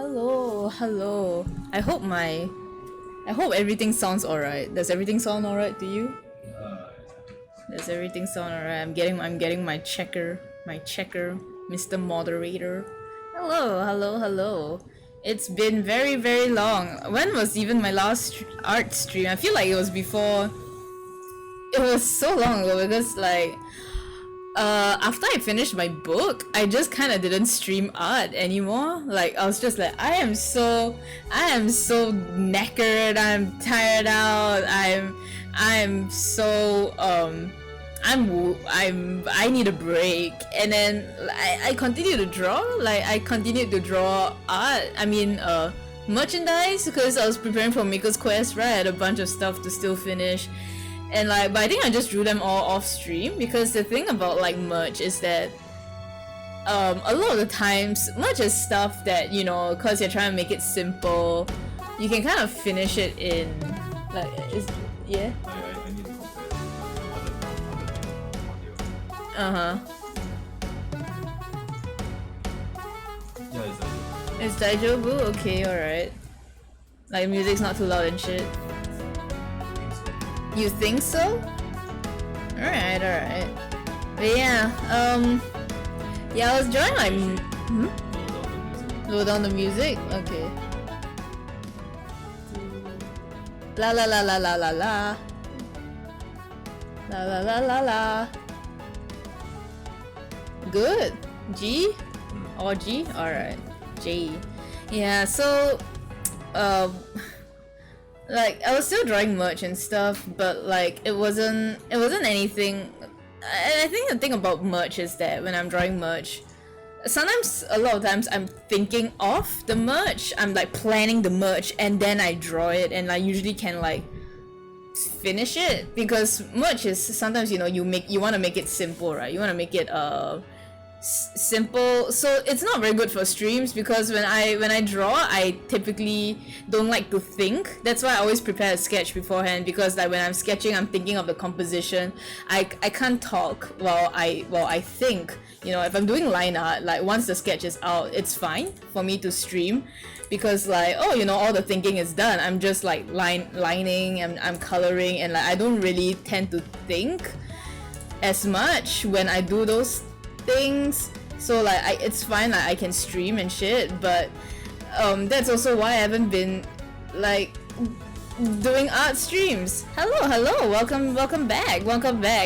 Hello, hello. I hope everything sounds alright. Does everything sound alright to you? Does everything sound alright? I'm getting my checker, Mr. Moderator. Hello, hello, hello. It's been very, very long. When was even my last art stream? I feel like it was before. It was so long ago because after I finished my book, I just kind of didn't stream art anymore. Like I was just like, I am so knackered. I'm tired out. I'm so I need a break. And then I continue to draw. Like I continued to draw art. I mean, merchandise because I was preparing for Maker's Quest. Right, I had a bunch of stuff to still finish. And like, but I think I just drew them all off stream because the thing about like merch is that a lot of the times merch is stuff that, you know, because you're trying to make it simple, you can kind of finish it in like yeah. I need to compare other Uh-huh. Yeah, It's Daijobu? Okay, alright. Like music's not too loud and shit. You think so? Alright, alright. But yeah, yeah, I was drawing like low down the music? Okay. La la la la la la la. La la la la la. Good. G? Or G? Alright. J. Yeah, so like I was still drawing merch and stuff, but like it wasn't anything. I think the thing about merch is that when I'm drawing merch, sometimes a lot of times I'm thinking of the merch, I'm like planning the merch and then I draw it, and I usually can like finish it because merch is sometimes, you know, you want to make it simple, right? You want to make it simple, so it's not very good for streams because when I draw, I typically don't like to think. That's why I always prepare a sketch beforehand, because like when I'm sketching, I'm thinking of the composition. I can't talk while I think. You know, if I'm doing line art, like once the sketch is out, it's fine for me to stream because like, oh, you know, all the thinking is done. I'm just like lining, I'm coloring, and like I don't really tend to think as much when I do those things, so like it's fine, like I can stream and shit, but that's also why I haven't been like doing art streams. Hello, welcome back.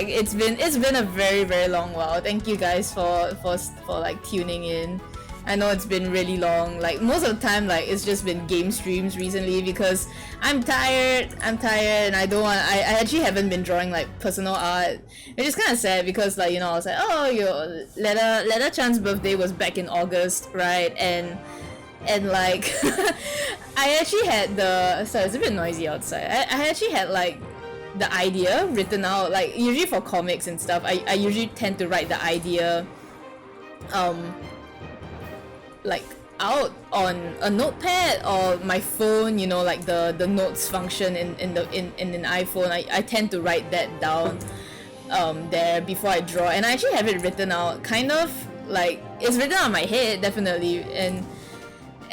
It's been a very, very long while. Thank you guys for like tuning in. I know it's been really long. Like most of the time, like it's just been game streams recently because I'm tired and I don't want. I actually haven't been drawing like personal art, which is kind of sad because like, you know, I was like, oh, your Letter Chan's birthday was back in August, right? And like I actually had sorry, it's a bit noisy outside. I actually had like the idea written out. Like usually for comics and stuff, I usually tend to write the idea like out on a notepad or my phone, you know, like the notes function in an iPhone. I tend to write that down there before I draw, and I actually have it written out, kind of like it's written on my head definitely, and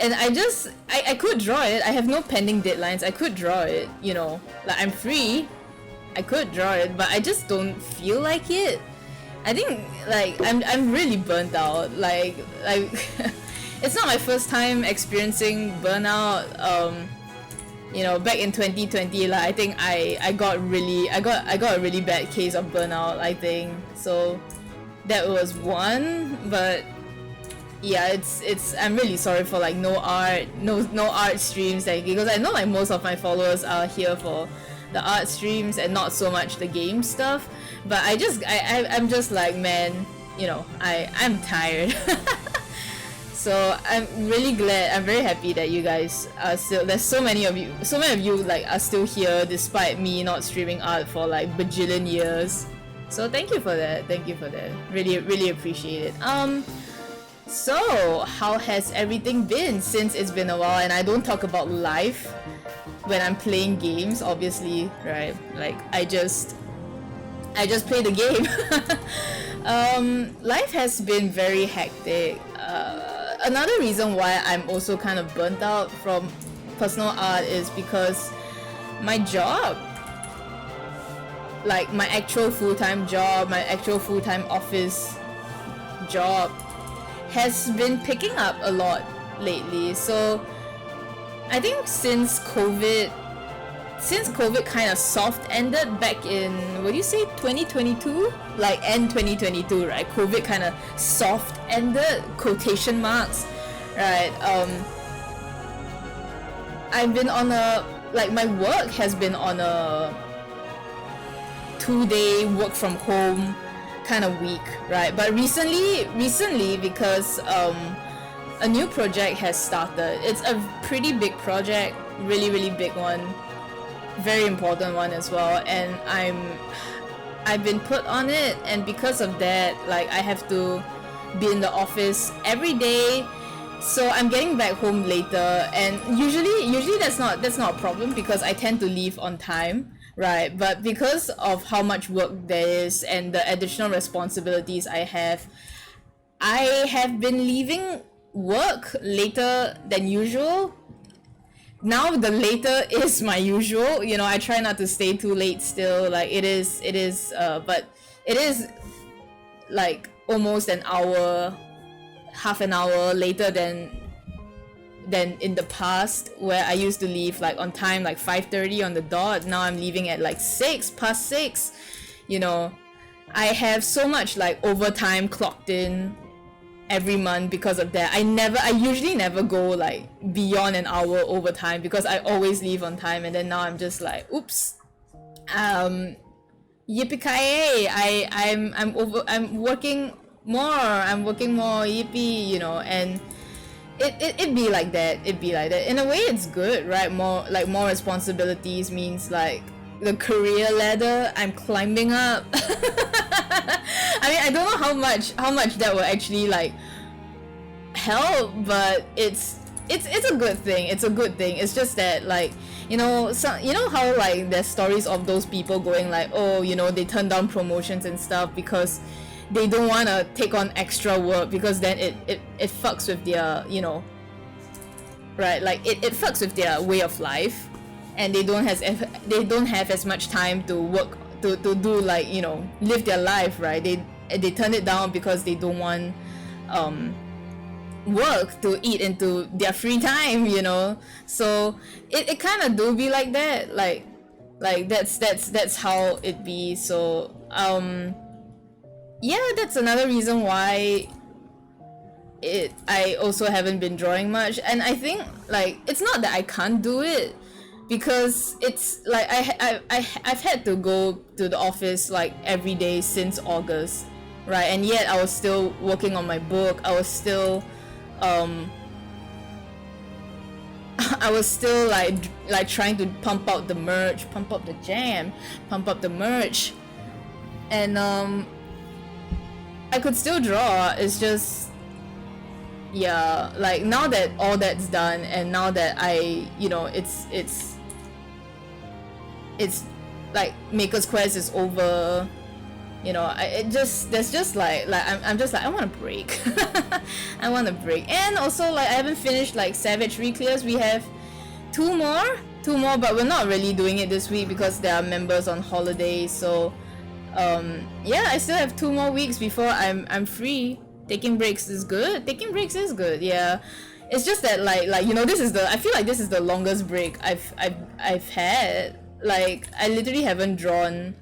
I could draw it. I have no pending deadlines. I could draw it, you know, like I'm free. I could draw it, but I just don't feel like it. I think like I'm really burnt out. Like it's not my first time experiencing burnout. You know, back in 2020, like I think I got a really bad case of burnout, I think. So that was one, but yeah, it's I'm really sorry for like no art streams, like because I know like most of my followers are here for the art streams and not so much the game stuff. But I'm just like, man, you know, I'm tired. So I'm really glad, I'm very happy that you guys are still, there's so many of you like are still here despite me not streaming art for like bajillion years. So thank you for that, really appreciate it. So how has everything been since it's been a while? And I don't talk about life when I'm playing games, obviously, right? Like I just play the game. Life has been very hectic. another reason why I'm also kind of burnt out from personal art is because my job, like my actual full-time job, my actual full-time office job, has been picking up a lot lately. So I think since COVID kind of soft ended back in, what do you say, 2022? Like end 2022, right? COVID kind of soft ended, quotation marks, right? I've been on a, like my work has been on a 2-day work from home kind of week, right? But recently because a new project has started. It's a pretty big project, really big one, very important one as well, and I've been put on it, and because of that, like I have to be in the office every day. So I'm getting back home later, and usually that's not a problem because I tend to leave on time, right? But because of how much work there is and the additional responsibilities I have been leaving work later than usual. Now the later is my usual, you know, I try not to stay too late still, like it is but it is like almost an hour, half an hour later than in the past, where I used to leave like on time, like 5:30 on the dot. Now I'm leaving at like 6:06, you know. I have so much like overtime clocked in every month because of that. I usually never go like beyond an hour overtime because I always leave on time, and then now I'm just like, oops, yippee-ki-yay, I'm working more, yippee, you know. And it'd be like that. In a way it's good, right? More responsibilities means like the career ladder I'm climbing up. I mean, I don't know how much that will actually like help, but it's a good thing. It's just that, like, you know, you know how like there's stories of those people going like, oh, you know, they turn down promotions and stuff because they don't want to take on extra work, because then it fucks with their, you know, right, like it fucks with their way of life, and they don't have as much time to work, to do, like, you know, live their life, right? They turn it down because they don't want work to eat into their free time, you know. So it kind of do be like that, like that's how it be. So yeah, that's another reason why I also haven't been drawing much. And I think like it's not that I can't do it, because it's like I've had to go to the office like every day since August, right? And yet I was still working on my book. I was still like trying to pump out the merch, pump up the jam, pump up the merch, and I could still draw. It's just, yeah, like now that all that's done, and now that I, you know, it's like Maker's Quest is over, you know, there's just like I'm just like, I want to break. I want to break. And also, like, I haven't finished like Savage Reclears. We have two more, but we're not really doing it this week because there are members on holiday. So yeah, I still have 2 more weeks before I'm free. Taking breaks is good. Yeah. It's just that like you know, I feel like this is the longest break I've had. Like, I literally haven't drawn,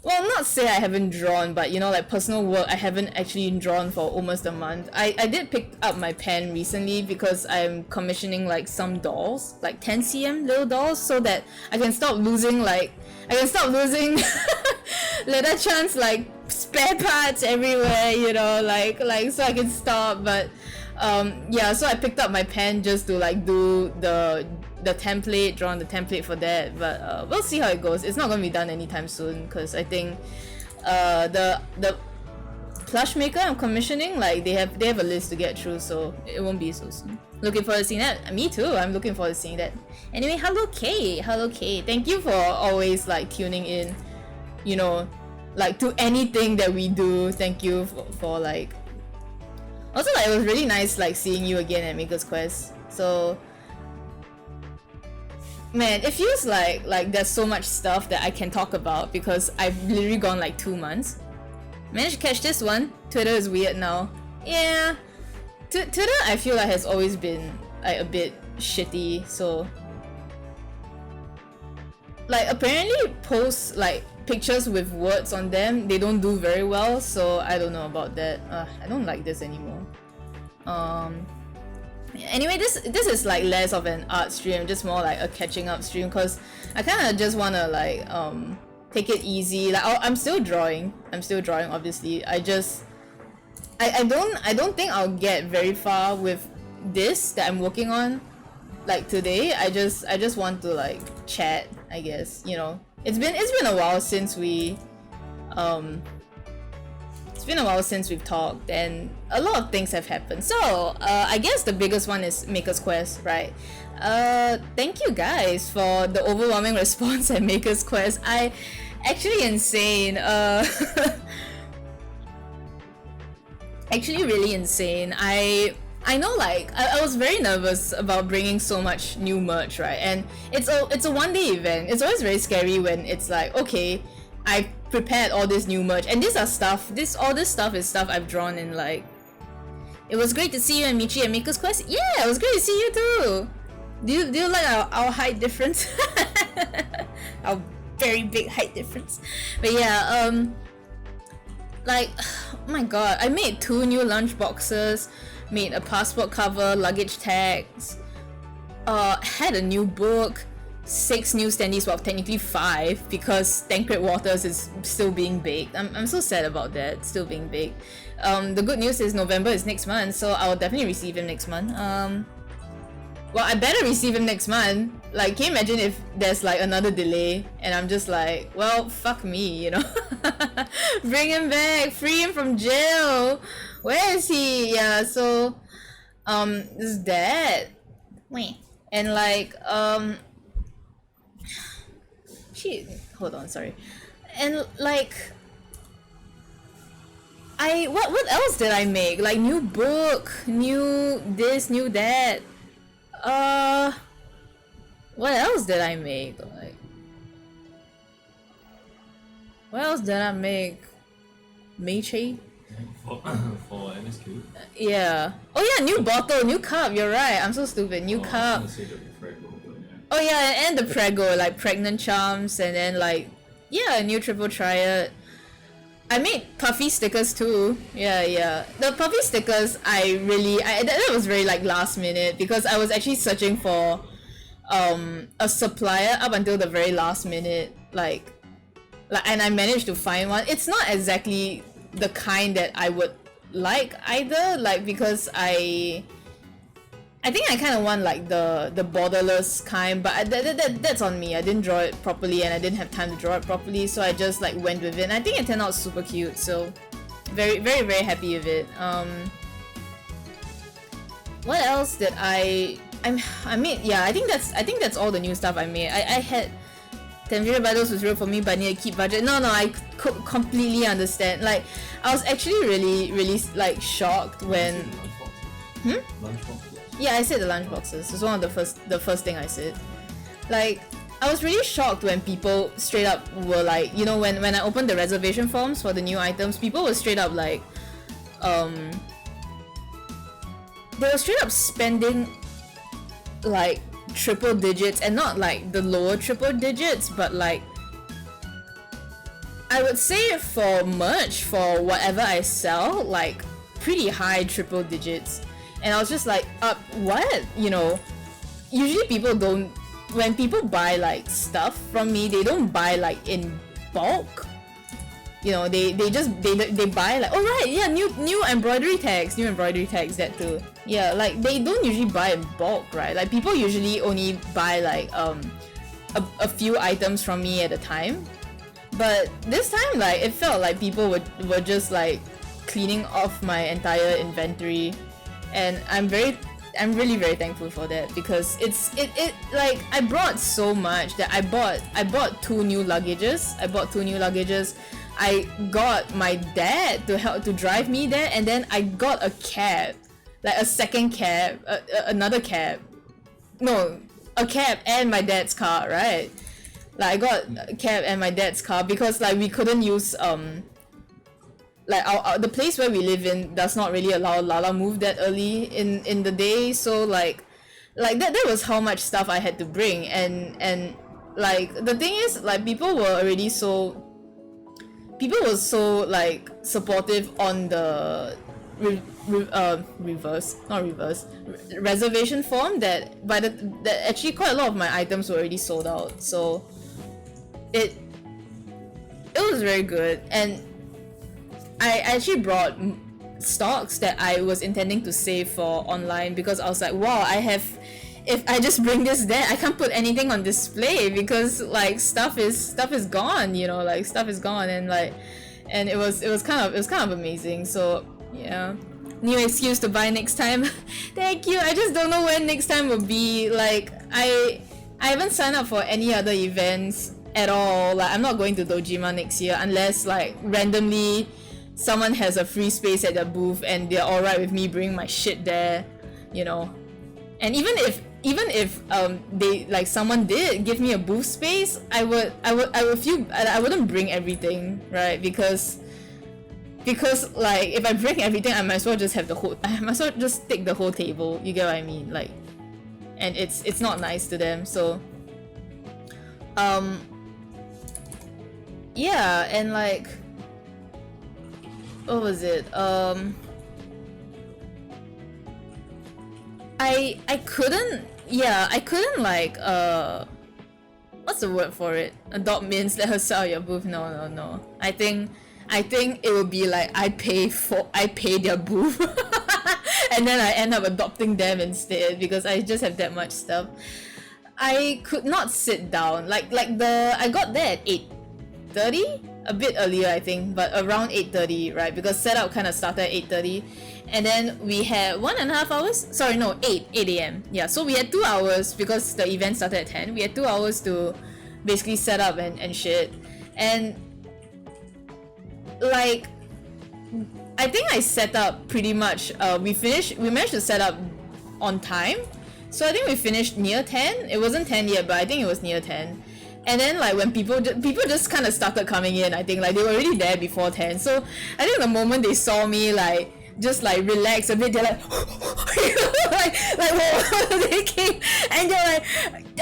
well, not say I haven't drawn, but you know, like personal work, I haven't actually drawn for almost a month. I did pick up my pen recently because I'm commissioning like some dolls, like 10 cm little dolls, so that I can stop losing Letter Chance like spare parts everywhere, you know, like so I can stop. But yeah, so I picked up my pen just to like do the template, draw on the template for that. But we'll see how it goes. It's not gonna be done anytime soon, because I think the plush maker I'm commissioning, like they have a list to get through, so it won't be so soon. Looking forward to seeing that. Me too, I'm looking forward to seeing that. Anyway, hello Kay, thank you for always like tuning in, you know, like to anything that we do. Thank you for like Also, like, it was really nice like seeing you again at Maker's Quest. So man, it feels like there's so much stuff that I can talk about because I've literally gone like 2 months. Managed to catch this one. Twitter is weird now. Yeah, Twitter I feel like has always been like a bit shitty. So like apparently posts like pictures with words on them, they don't do very well. So I don't know about that. I don't like this anymore. Anyway, this is like less of an art stream, just more like a catching up stream because I kind of just wanna like take it easy. Like I'm still drawing. Obviously. I don't think I'll get very far with this that I'm working on like today. I just want to like chat, I guess, you know. It's been a while since we we've talked and a lot of things have happened. So I guess the biggest one is Maker's Quest, right? Thank you guys for the overwhelming response at Maker's Quest. I actually insane. Actually really insane. I know, like I was very nervous about bringing so much new merch, right? And it's a one-day event. It's always very scary when it's like, okay, I prepared all this new merch, and all this stuff is stuff I've drawn in. Like, it was great to see you and Michi at Maker's Quest. Yeah, it was great to see you too. Do you like our height difference? Our very big height difference. But yeah, like, oh my god, I made 2 new lunch boxes, made a passport cover, luggage tags, had a new book, 6 new standees, well technically 5 because Tancred Waters is still being baked. I'm so sad about that, still being baked. The good news is November is next month, so I will definitely receive him next month. Well, I better receive him next month. Like, can you imagine if there's like another delay and I'm just like, well, fuck me, you know? Bring him back, free him from jail. Where is he? Yeah, so is that? Wait. And like shit, hold on, sorry. And like what else did I make? Like new book, new this, new that. What else did I make? Like, what else did I make? Meche? For MSQ? Yeah. Oh yeah, new bottle, new cup, you're right. I'm so stupid. New cup. I was gonna say the Prego, but yeah. Oh yeah, and the Prego, like pregnant charms, and then like, yeah, a new triple triad. I made puffy stickers too. Yeah. The puffy stickers, that was very like last minute because I was actually searching for a supplier up until the very last minute, like and I managed to find one. It's not exactly the kind that I would like either, like because I think I kind of want like the borderless kind, but that's on me. I didn't draw it properly and I didn't have time to draw it properly, so I just like went with it. And I think it turned out super cute, so very happy with it. What else did I made? Yeah, I think that's all the new stuff I made. I had Tanvira Battles was real for me, but I need to keep budget. No, I completely understand. Like, I was actually really like shocked when. Lunchboxes? Yeah, I said the lunchboxes. It's one of the first thing I said. Like, I was really shocked when people straight up were like, you know, when I opened the reservation forms for the new items, people were straight up like, they were straight up spending like triple digits, and not like the lower triple digits, but like, I would say for merch, for whatever I sell, like pretty high triple digits. And I was just like, what? You know, usually people don't, when people buy like stuff from me, they don't buy like in bulk. You know, they buy like, oh right, yeah, new embroidery tags, that too. Yeah, like they don't usually buy in bulk, right? Like people usually only buy like a few items from me at a time. But this time, like, it felt like people were just like cleaning off my entire inventory. And I'm really very thankful for that, because it like, I brought so much that I bought 2 new luggages. I got my dad to help to drive me there, and then I got a cab, like a second cab, another cab. No, a cab and my dad's car, right? Like I got a cab and my dad's car because like we couldn't use like the place where we live in does not really allow Lala move that early in the day, so like that was how much stuff I had to bring. And like the thing is, like people were so like supportive on the reservation form that that actually quite a lot of my items were already sold out, so it was very good. And I actually brought stocks that I was intending to save for online, because I was like, wow, if I just bring this there, I can't put anything on display because like stuff is gone, you know, like stuff is gone. And like, and it was kind of amazing. So yeah, new excuse to buy next time. Thank you. I just don't know when next time will be. Like I haven't signed up for any other events at all. Like I'm not going to Dojima next year unless like randomly someone has a free space at their booth and they're alright with me bringing my shit there, you know. And even if they like someone did give me a booth space, I wouldn't bring everything, right? Because like if I bring everything, I might as well just have I might as well just take the whole table. You get what I mean? Like, and it's not nice to them. So yeah, and like, what was it? I couldn't like what's the word for it? Adopt means let her sell your booth. No. I think it would be like I pay their booth and then I end up adopting them instead because I just have that much stuff. I could not sit down. Like I got there at 8:30, a bit earlier I think, but around 8:30, right? Because setup kind of started at 8:30. And then we had 1.5 hours. Sorry, no, 8 a.m. Yeah, so we had 2 hours because the event started at 10. We had 2 hours to basically set up and shit. And like, I think I set up pretty much. We managed to set up on time. So I think we finished near 10. It wasn't 10 yet, but I think it was near 10. And then like when people just kind of started coming in, I think like they were already there before 10. So I think the moment they saw me like just like relax a bit, they're like whoa, they came and they're like,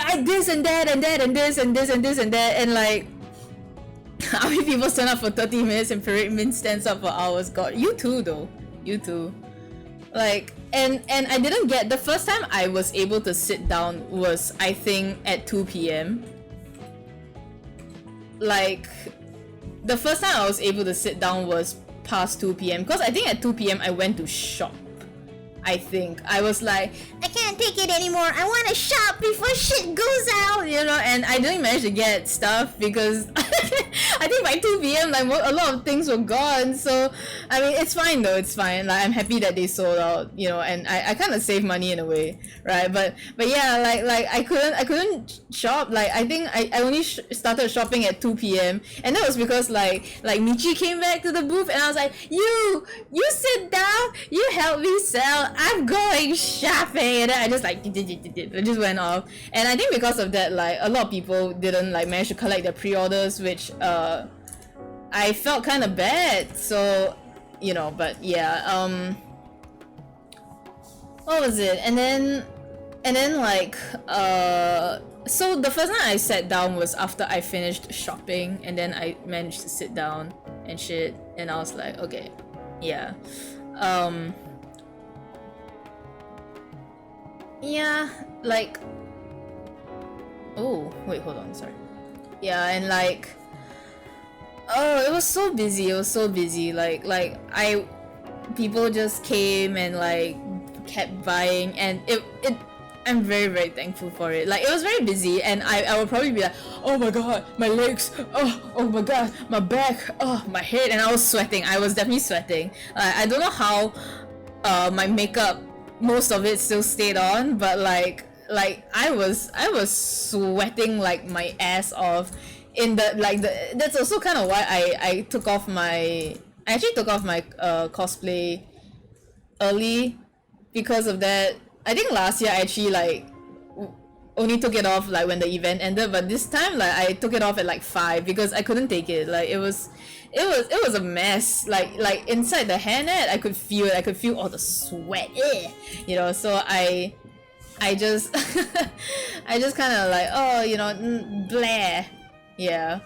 I this and that and that and this and this and this and that, and like how many people stand up for 30 minutes and Parade Min stands up for hours? God, you too though, you too. Like, and I didn't get, the first time I was able to sit down was I think at 2 p.m. Like the first time I was able to sit down was past 2 p.m. because I think at 2 p.m. I went to shop. I think I was like, I can't take it anymore, I want to shop before shit goes out, you know. And I didn't manage to get stuff because I think by 2 p.m. like a lot of things were gone. So I mean, it's fine though, it's fine. Like I'm happy that they sold out, you know, and I kind of saved money in a way, right? But yeah, like I couldn't shop. Like I think I only started shopping at 2 p.m. and that was because like Michi came back to the booth and I was like, you sit down, you help me sell, I'm going shopping. And then I just like it just went off. And I think because of that, like a lot of people didn't like manage to collect their pre-orders, which I felt kind of bad. So, you know, but yeah, what was it? And then like so the first time I sat down was after I finished shopping, and then I managed to sit down and shit, and I was like, okay, yeah, yeah, like, oh wait, hold on, sorry. Yeah, and like, oh, it was so busy, like people just came and like kept buying, and it I'm very, very thankful for it. Like, it was very busy, and I would probably be like, oh my god, my legs, oh my god, my back, oh, my head, and I was sweating. I was definitely sweating. I don't know how my makeup, most of it still stayed on, but like I was sweating like my ass off, in the like the that's also kind of why I took off my I actually took off my cosplay early because of that. I think last year I actually like only took it off like when the event ended, but this time like I took it off at like 5 because I couldn't take it. Like it was a mess. Like inside the hairnet I could feel it. I could feel all the sweat. You know, so I just I just kind of like, oh, you know, blah. Yeah.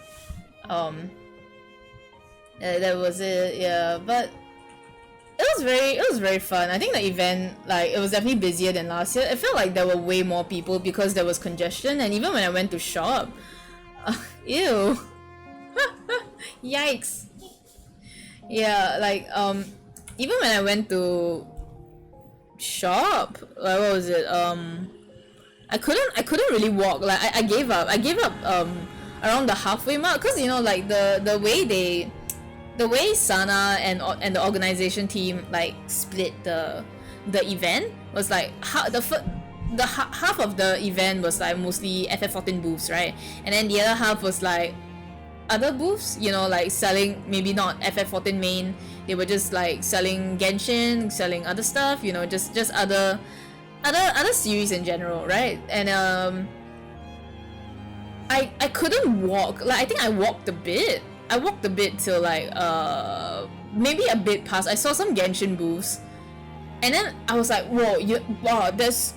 That was it. Yeah, but it was very fun. I think the event, like, it was definitely busier than last year. It felt like there were way more people because there was congestion, and even when I went to shop, ew. Yikes. Yeah, like even when I went to shop, like, what was it? I couldn't really walk. Like I gave up. I gave up around the halfway mark, because you know, like the way Sana and the organization team like split the event was like half of the event was like mostly FF14 booths, right? And then the other half was like other booths, you know, like selling maybe not FF14 main. They were just like selling Genshin, selling other stuff, you know, just other series in general, right? And I couldn't walk. Like I think I walked a bit. Till like maybe a bit past. I saw some Genshin booths, and then I was like, whoa, wow, there's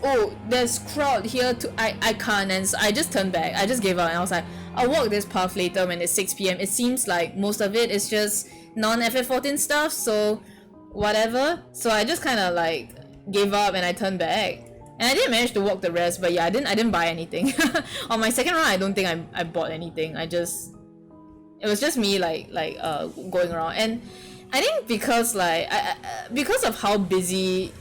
crowd here too. I can't. And so I just turned back. I just gave up, and I was like, I'll walk this path later when it's 6 p.m. It seems like most of it is just non-FF14 stuff, so whatever. So I just kind of like gave up and I turned back. And I didn't manage to walk the rest, but yeah, I didn't buy anything. On my second run, I don't think I bought anything. It was just me like going around, and I think because like because of how busy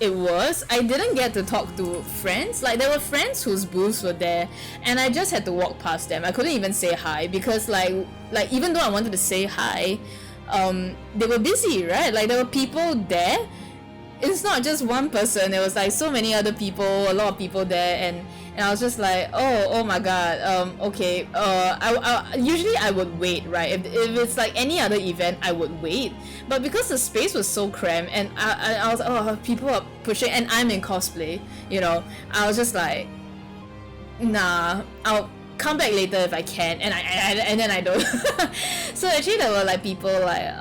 it was, I didn't get to talk to friends. Like there were friends whose booths were there, and I just had to walk past them. I couldn't even say hi because like even though I wanted to say hi, they were busy, right? Like there were people there. It's not just one person. There was like so many other people, a lot of people there, and I was just like, oh my god, okay, I usually I would wait, right? If it's like any other event, I would wait, but because the space was so cramped, and I was, oh, people are pushing, and I'm in cosplay, you know, I was just like, nah, I'll come back later if I can, and then I don't. So actually there were like people like,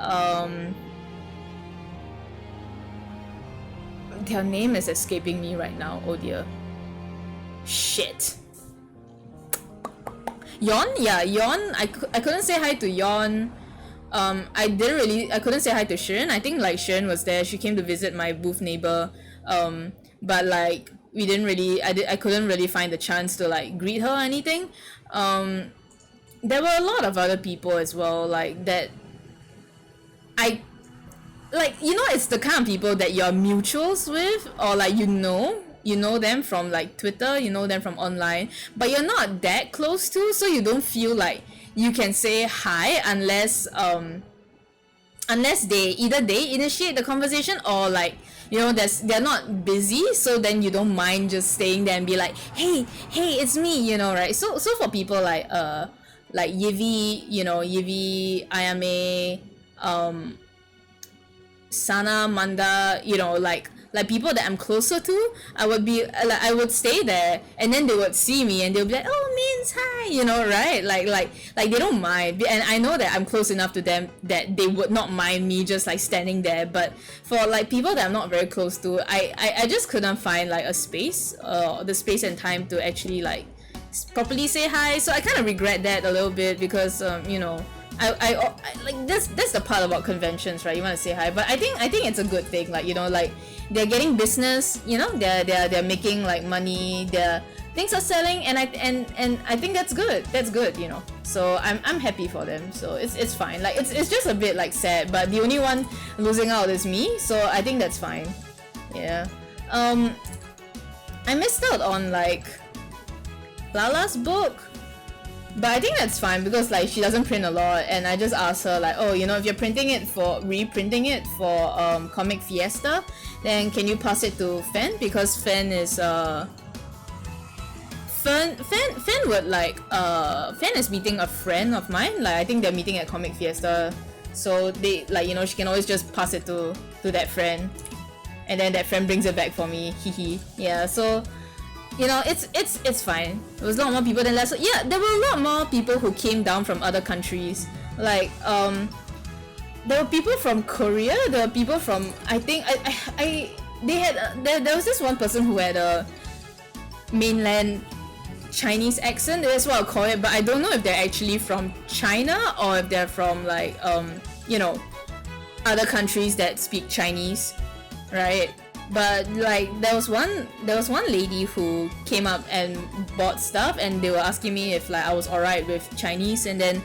their name is escaping me right now, oh dear. Shit. Yon? Yeah, Yon. I couldn't say hi to Yon. I couldn't say hi to Shirin. I think like Shirin was there. She came to visit my booth neighbor. But like we didn't really, I couldn't really find the chance to like greet her or anything. There were a lot of other people as well, like that you know, it's the kind of people that you're mutuals with, or like you know them from like Twitter, you know them from online, but you're not that close to, so you don't feel like you can say hi unless they initiate the conversation, or like, you know, they're not busy, so then you don't mind just staying there and be like, hey, it's me, you know, right? So for people like Yivi, you know, Ayame, Sana, Manda, you know, like people that I'm closer to, I would stay there, and then they would see me and they'll be like, oh, Mins, hi, you know, right? Like they don't mind, and I know that I'm close enough to them that they would not mind me just like standing there. But for like people that I'm not very close to, I just couldn't find like a space, the space and time to actually like properly say hi. So I kind of regret that a little bit, because you know, I like that's the part about conventions, right? You want to say hi, but I think it's a good thing. Like, you know, like they're getting business, you know, they're making like money, their things are selling, and I think that's good. That's good, you know. So I'm happy for them. So it's fine. Like it's just a bit like sad, but the only one losing out is me. So I think that's fine. Yeah. I missed out on like Lala's book. But I think that's fine, because like she doesn't print a lot, and I just asked her like, oh, you know, if you're reprinting it for Comic Fiesta, then can you pass it to Fen, because Fen Fen would like Fen is meeting a friend of mine. Like I think they're meeting at Comic Fiesta, so they like she can always just pass it to that friend, and then that friend brings it back for me. Hee. Yeah, so it's fine. There was a lot more people than last. So, yeah, there were a lot more people who came down from other countries. Like there were people from Korea. There were people from there was this one person who had a mainland Chinese accent. That's what I'll call it. But I don't know if they're actually from China or if they're from like other countries that speak Chinese, right? But like there was one lady who came up and bought stuff, and they were asking me if like I was alright with Chinese, and then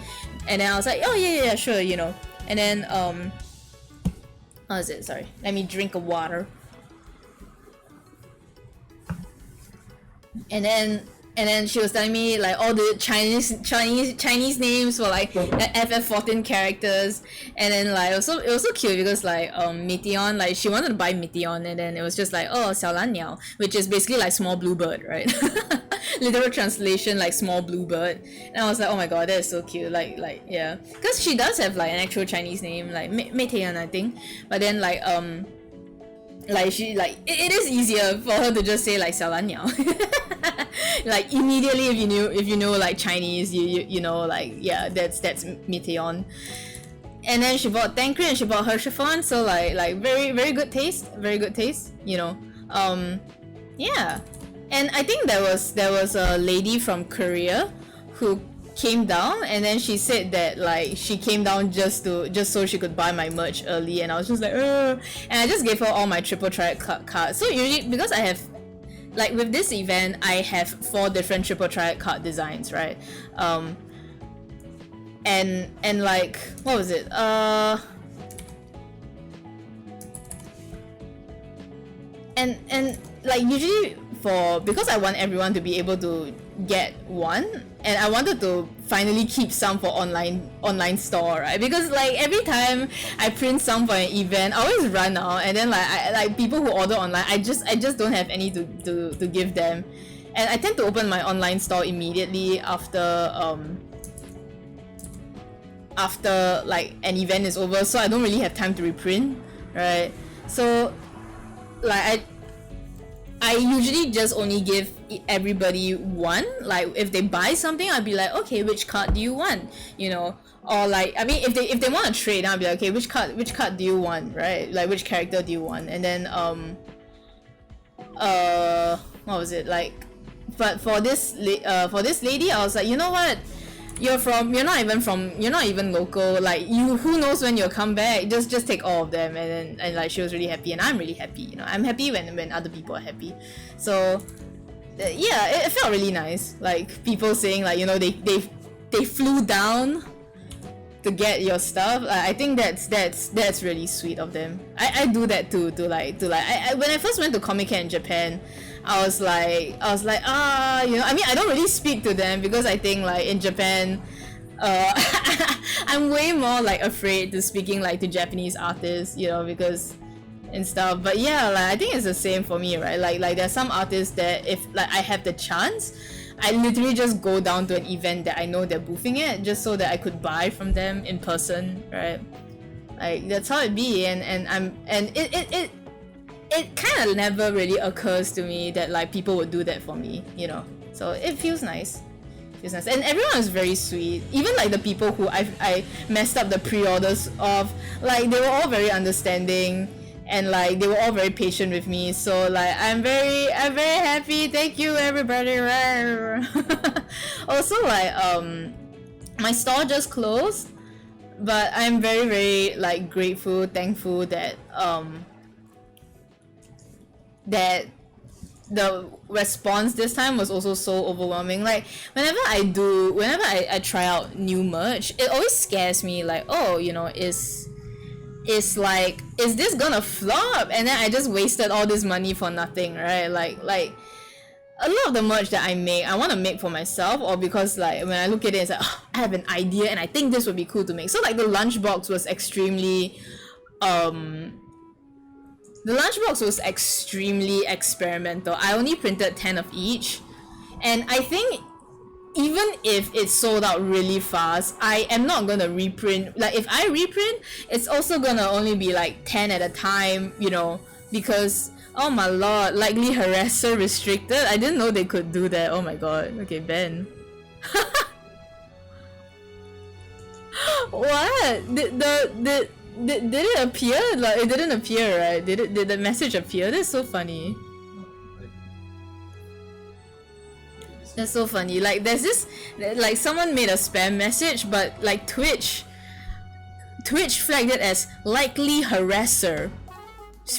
I was like, oh yeah, sure, and then how is it? Sorry, let me drink a water. And then she was telling me like all the Chinese names for like FF14 characters, and then like it was so cute because like Meteon, like she wanted to buy Meteon, and then it was just like, oh, 小蓝鸟, which is basically like small blue bird, right? Literal translation like small blue bird. And I was like, oh my god, that is so cute. Like yeah, because she does have like an actual Chinese name, like Meteon, I think, but then like she like it is easier for her to just say like 小蓝鸟. Like immediately if you know like Chinese, you know like yeah, that's Meteon. And then she bought Tancred and she bought her chiffon, so like very good taste, yeah. And I think there was a lady from Korea who came down, and then she said that like she came down just so she could buy my merch early, and I was just like and I just gave her all my triple triad cards. So usually, because I have like with this event, I have 4 different triple triad card designs, right? And like what was it? And like usually because I want everyone to be able to get one, and I wanted to finally keep some for online store, right? Because like every time I print some for an event, I always run out, and then like people who order online, I just don't have any to give them, and I tend to open my online store immediately after like an event is over, so I don't really have time to reprint, right? So like I usually just only give everybody one. Like if they buy something, I'll be like, okay, which card do you want? Or like I mean, if they want to trade, I'll be like, okay, which card do you want, right? Like which character do you want? And then what was it like? But for this lady, I was like, you know what? You're not even local, like who knows when you'll come back, just take all of them. And like she was really happy, and I'm really happy, I'm happy when other people are happy. So yeah, it felt really nice, like people saying like they flew down to get your stuff. I think that's really sweet of them. I do that too, to like when I first went to Comic-Con in Japan, I was like I mean, I don't really speak to them because I think like in Japan I'm way more like afraid to speaking like to Japanese artists, because and stuff. But yeah, like I think it's the same for me, right? Like there's some artists that if like I have the chance, I literally just go down to an event that I know they're boothing at, just so that I could buy from them in person, right? Like that's how it be. And it kind of never really occurs to me that like people would do that for me, so it feels nice. And everyone was very sweet. Even like the people who I messed up the pre-orders of, like they were all very understanding, and like they were all very patient with me. So like I'm very happy. Thank you everybody. Also like my store just closed, but I'm very very like grateful, thankful that that the response this time was also so overwhelming. Like whenever I try out new merch, it always scares me, like, oh, is this gonna flop, and then I just wasted all this money for nothing, right? Like a lot of the merch that I want to make for myself, or because like when I look at it, it's like, oh, I have an idea and I think this would be cool to make. So like the lunchbox was extremely experimental. I only printed 10 of each, And I think even if it's sold out really fast, I am not gonna reprint. Like if I reprint, it's also gonna only be like 10 at a time, you know, because oh my lord, likely harasser restricted. I didn't know they could do that. Oh my god. Okay, Ben. What? Did it appear? Like it didn't appear, right? Did the message appear? That's so funny. That's so funny. Like there's this, like someone made a spam message, but like Twitch flagged it as likely harasser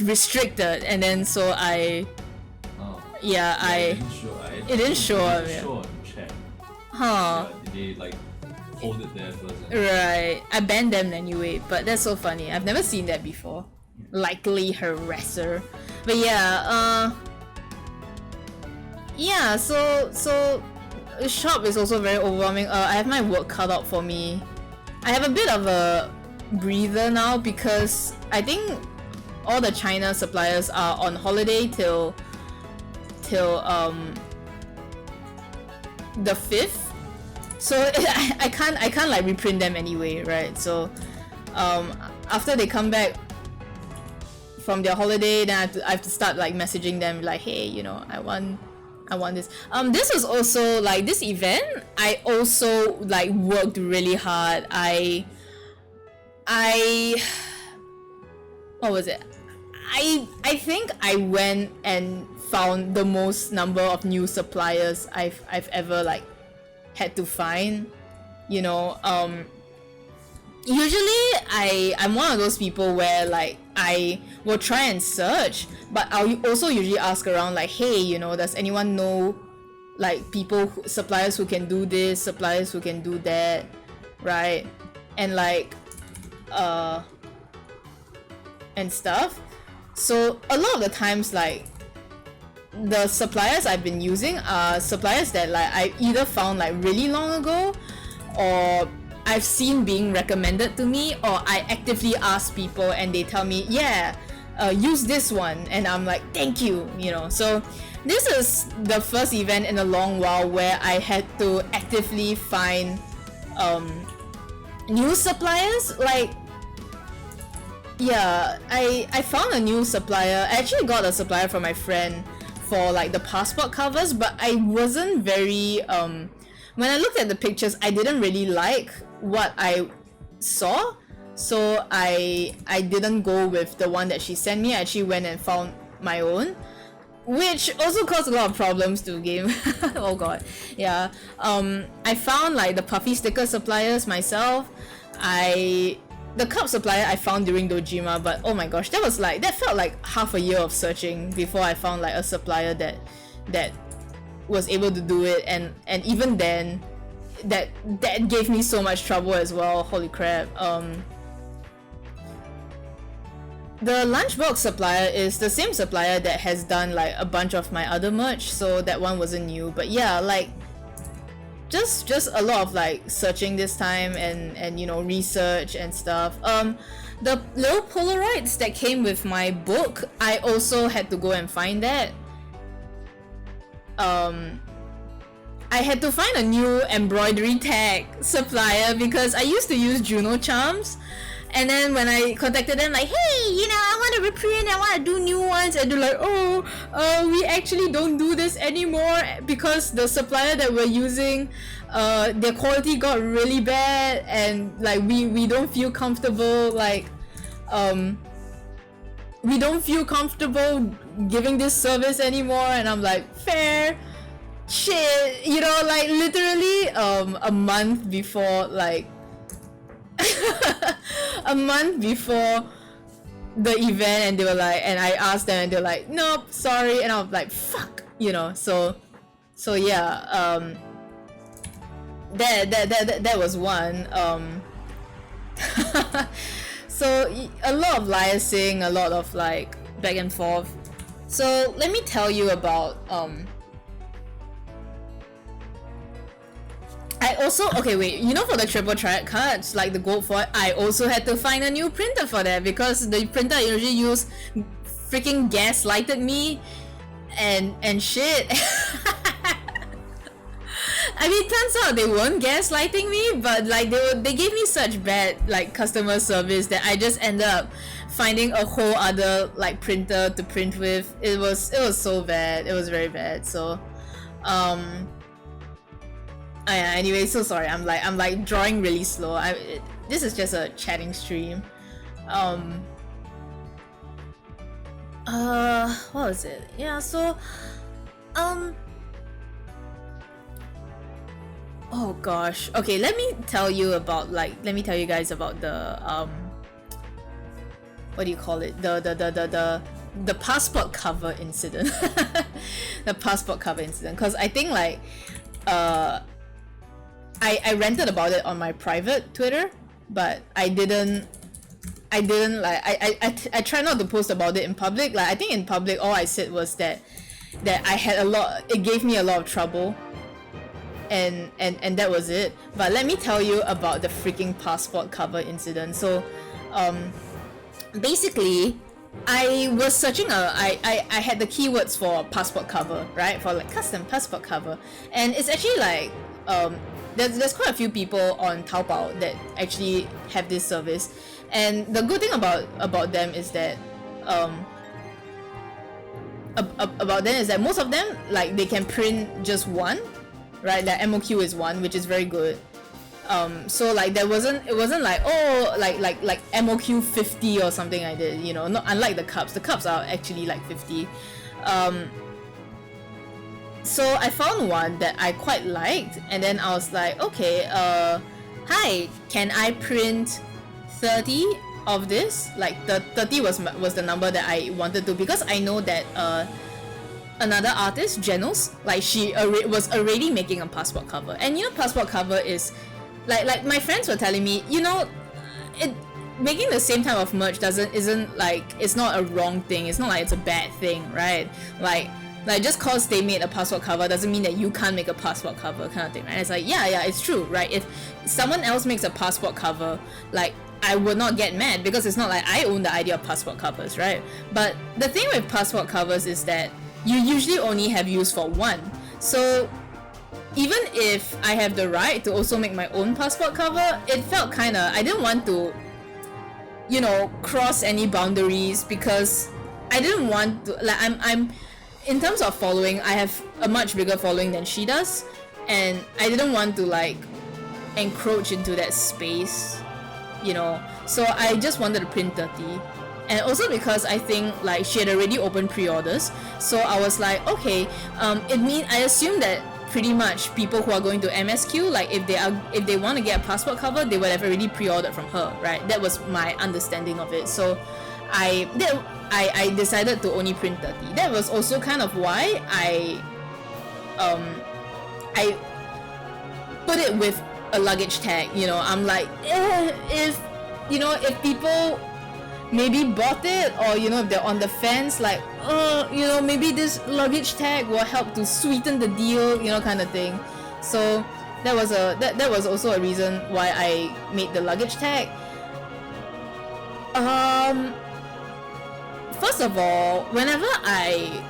restricted, and then so I it didn't show up. It didn't show on chat. Huh. Yeah, they like hold it there first. Right. I banned them anyway, but that's so funny. I've never seen that before. Likely harasser. But yeah, yeah, so shop is also very overwhelming. I have my work cut out for me. I have a bit of a breather now because I think all the China suppliers are on holiday till the 5th. So I can't like reprint them anyway, right? So after they come back from their holiday, then I have to start like messaging them like, hey, you know, I want this. This was also like this event. I also like worked really hard. I what was it? I think I went and found the most number of new suppliers I've ever like had to find. You know, usually I'm one of those people where like I will try and search, but I'll also usually ask around like, hey, you know, does anyone know like suppliers who can do this, suppliers who can do that, right? And like and stuff. So a lot of the times like the suppliers I've been using are suppliers that like I either found like really long ago, or I've seen being recommended to me, or I actively ask people and they tell me, yeah, use this one, and I'm like, thank you, you know. So this is the first event in a long while where I had to actively find new suppliers. Like, yeah, I found a new supplier. I actually got a supplier from my friend for like the passport covers, but I wasn't very when I looked at the pictures, I didn't really like what I saw, so I didn't go with the one that she sent me. I actually went and found my own, which also caused a lot of problems to the game. Oh god, yeah. I found like the puffy sticker suppliers myself. The cup supplier I found during Dojima, but oh my gosh, that felt like half a year of searching before I found like a supplier that was able to do it, and even then that gave me so much trouble as well. Holy crap. The lunchbox supplier is the same supplier that has done like a bunch of my other merch, so that one wasn't new. But yeah, like just a lot of like searching this time, and you know, research and stuff. The little Polaroids that came with my book, I also had to go and find that. I had to find a new embroidery tag supplier because I used to use Juno charms, and then when I contacted them like, hey, you know, I want to reprint, I want to do new ones, and they're like, we actually don't do this anymore because the supplier that we're using, their quality got really bad, and like we don't feel comfortable, like we don't feel comfortable giving this service anymore. And I'm like, fair shit, you know, like literally a month before, like a month before the event, and they were like, and I asked them and they're like, nope, sorry, and I was like, fuck, you know. So yeah, that was one. So a lot of liaising, a lot of like back and forth. So let me tell you about I also, okay wait, you know, for the triple triad cards, like the gold foil, I also had to find a new printer for that because the printer I usually use freaking gaslighted me and shit. I mean, turns out they weren't gaslighting me, but like they gave me such bad like customer service that I just ended up finding a whole other like printer to print with. It was so bad. It was very bad. So anyway, so sorry. I'm like drawing really slow. This is just a chatting stream. What was it? Yeah, so oh gosh. Okay, let me tell you guys about the what do you call it? The passport cover incident. The passport cover incident, because I think like I ranted about it on my private Twitter, but I didn't like I try not to post about it in public. Like I think in public all I said was that I had it gave me a lot of trouble, and that was it. But let me tell you about the freaking passport cover incident. So basically I was searching I had the keywords for passport cover, right, for like custom passport cover, and it's actually like there's quite a few people on Taobao that actually have this service. And the good thing about them is that most of them, like, they can print just one, right? Their MOQ is one, which is very good. So like it wasn't like, oh, like MOQ 50 or something like that, you know. Not unlike the cups are actually like 50. So I found one that I quite liked, and then I was like, okay, hi, can I print 30 of this? Like the 30 was the number that I wanted to, because I know that another artist, Genos, like she was already making a passport cover. And you know, passport cover is like my friends were telling me, you know, making the same type of merch isn't like, it's not a wrong thing, it's not like it's a bad thing, right? Like just cause they made a passport cover doesn't mean that you can't make a passport cover, kind of thing, right? And it's like, yeah, it's true, right? If someone else makes a passport cover, like, I would not get mad, because it's not like I own the idea of passport covers, right? But the thing with passport covers is that you usually only have use for one. So even if I have the right to also make my own passport cover, it felt kinda, I didn't want to, you know, cross any boundaries, because I didn't want to, like, I'm in terms of following, I have a much bigger following than she does, and I didn't want to like encroach into that space, you know. So I just wanted to print 30, and also because I think like she had already opened pre-orders, so I was like, okay, I assume that pretty much people who are going to MSQ, like if they want to get a passport cover, they would have already pre-ordered from her, right? That was my understanding of it. So I decided to only print 30. That was also kind of why I put it with a luggage tag, you know. I'm like, if people maybe bought it, or you know, if they're on the fence, like, you know, maybe this luggage tag will help to sweeten the deal, you know, kind of thing. So that was also a reason why I made the luggage tag. First of all, whenever I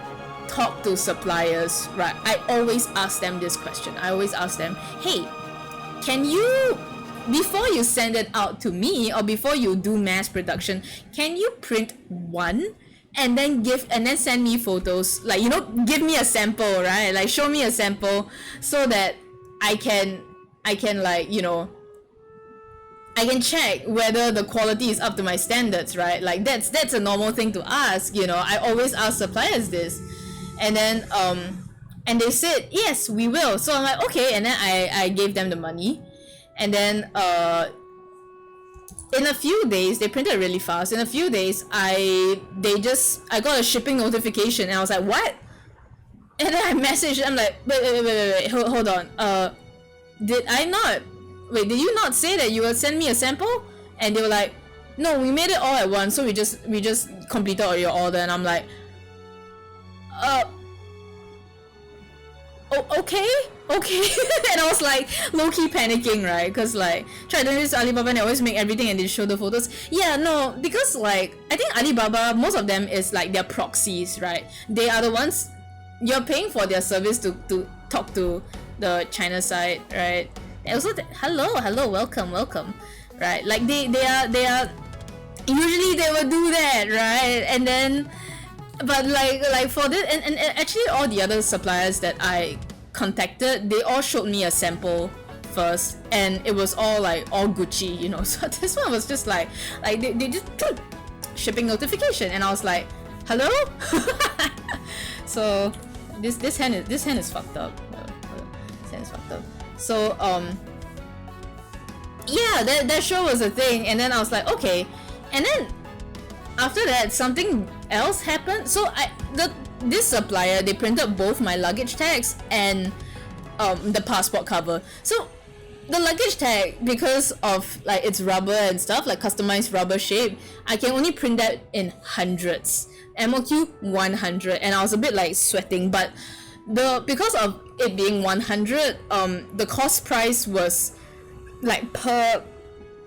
talk to suppliers, right, I always ask them this question. I always ask them, hey, can you, before you send it out to me, or before you do mass production, can you print one and then send me photos, like, you know, give me a sample, right? Like, show me a sample so that I can like, you know, I can check whether the quality is up to my standards, right? Like that's a normal thing to ask, you know. I always ask suppliers this, and then and they said yes, we will. So I'm like, okay, and then I gave them the money, and then in a few days, they printed really fast. In a few days, I got a shipping notification, and I was like, what? And then I messaged, I'm like, wait, hold on, did you not say that you will send me a sample? And they were like, no, we made it all at once, so we just completed all your order. And I'm like, okay. And I was like low-key panicking, right? Because like, try to do this to Alibaba and they always make everything and they show the photos. Yeah, no, because like, I think Alibaba, most of them is like their proxies, right? They are the ones, you're paying for their service to talk to the China side, right? And also, hello, welcome, right? Like they are usually they will do that, right? And then, but like for this, and actually all the other suppliers that I contacted, they all showed me a sample first, and it was all Gucci, you know. So this one was just like they just shipping notification, and I was like, hello. So this hand is fucked up. This hand is fucked up. So yeah, that show was a thing, and then I was like, okay, and then after that something else happened. So this supplier, they printed both my luggage tags and the passport cover. So the luggage tag, because of like its rubber and stuff, like customized rubber shape, I can only print that in hundreds. MOQ 100, and I was a bit like sweating, but because of it being 100, the cost price was like per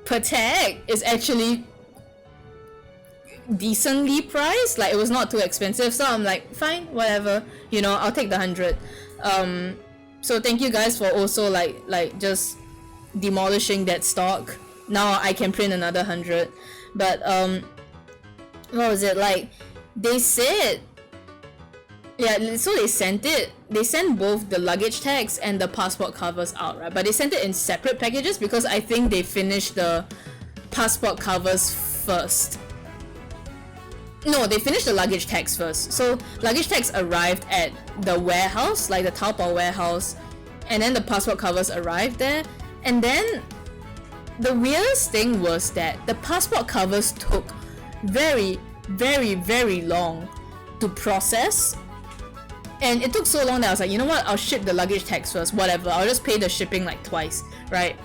tag is actually decently priced. Like it was not too expensive, so I'm like, fine, whatever, you know, I'll take the 100. So thank you guys for also like just demolishing that stock. Now I can print another 100. But what was it like? They said, yeah, so they sent both the luggage tags and the passport covers out, right? But they sent it in separate packages because I think they finished the passport covers first. No, they finished the luggage tags first. So luggage tags arrived at the warehouse, like the Taobao warehouse, and then the passport covers arrived there. And then the weirdest thing was that the passport covers took very, very, very long to process. And it took so long that I was like, you know what, I'll ship the luggage tags first, whatever, I'll just pay the shipping like twice, right?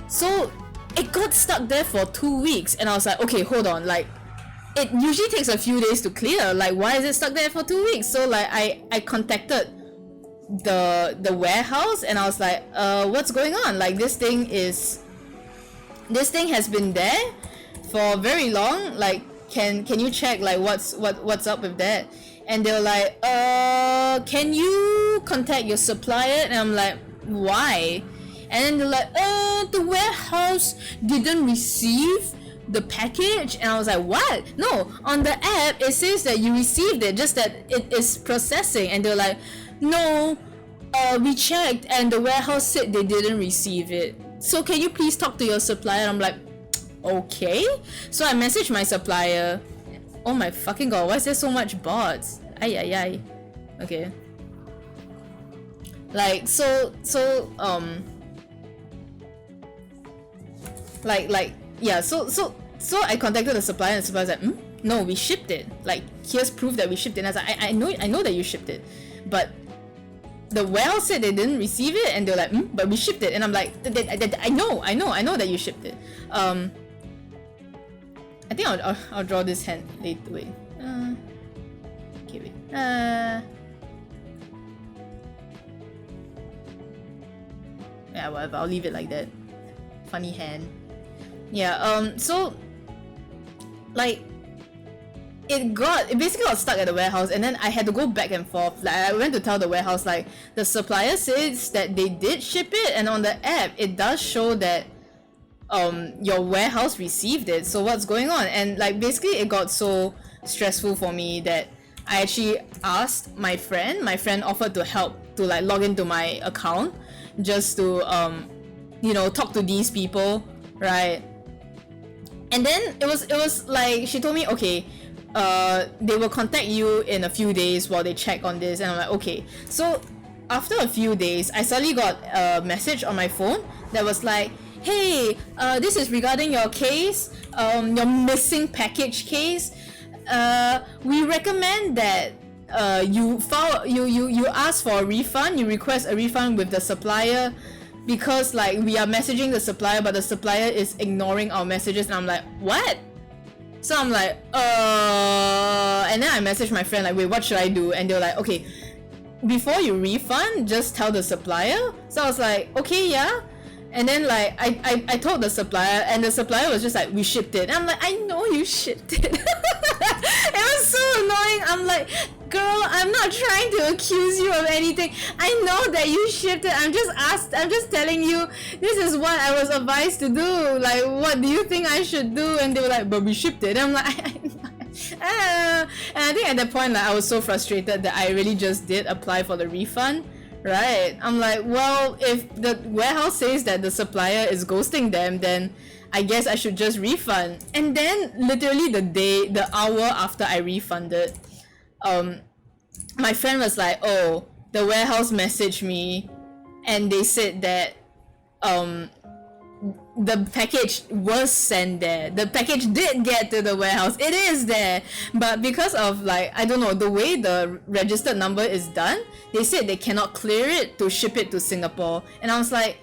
So it got stuck there for 2 weeks, and I was like, okay, hold on, like it usually takes a few days to clear, like why is it stuck there for 2 weeks? So like I contacted the warehouse, and I was like, what's going on? Like this thing has been there for very long, like can you check like what's up with that? And they were like, can you contact your supplier? And I'm like, why? And then they're like, the warehouse didn't receive the package. And I was like, what? No, on the app it says that you received it, just that it is processing. And they're like, no, we checked and the warehouse said they didn't receive it, so can you please talk to your supplier? And I'm like, okay. So I messaged my supplier. Oh my fucking god, why is there so much bots? Ay. Okay. Like so yeah, so I contacted the supplier, and the supplier's like, no, we shipped it. Like, here's proof that we shipped it. And I was like, I know that you shipped it, but the warehouse said they didn't receive it, and they're like, but we shipped it. And I'm like, I know that you shipped it. I think I'll draw this hand later. Wait. Okay, wait. Yeah, whatever. I'll leave it like that. Funny hand. Yeah. So, like, it basically got stuck at the warehouse, and then I had to go back and forth. Like, I went to tell the warehouse, like, the supplier says that they did ship it, and on the app it does show that your warehouse received it, so what's going on? And like basically it got so stressful for me that I actually asked my friend offered to help to like log into my account just to you know, talk to these people, right? And then it was like she told me, okay, they will contact you in a few days while they check on this. And I'm like, okay. So after a few days, I suddenly got a message on my phone that was like, hey, this is regarding your case, your missing package case. We recommend that you ask for a refund, you request a refund with the supplier, because like we are messaging the supplier, but the supplier is ignoring our messages. And I'm like, what? So I'm like, and then I messaged my friend like, wait, what should I do? And they're like, okay, before you refund, just tell the supplier. So I was like, okay, yeah. And then like I told the supplier, and the supplier was just like, we shipped it. And I'm like, I know you shipped it. It was so annoying. I'm like, girl, I'm not trying to accuse you of anything. I know that you shipped it. I'm just telling you this is what I was advised to do. Like, what do you think I should do? And they were like, but we shipped it. And I'm like, and I think at that point, like, I was so frustrated that I really just did apply for the refund. Right. I'm like, well, if the warehouse says that the supplier is ghosting them, then I guess I should just refund. And then literally the hour after I refunded, my friend was like, oh, the warehouse messaged me and they said that the package was sent there. The package did get to the warehouse. It is there. But because of, like, I don't know, the way the registered number is done, they said they cannot clear it to ship it to Singapore. And I was like,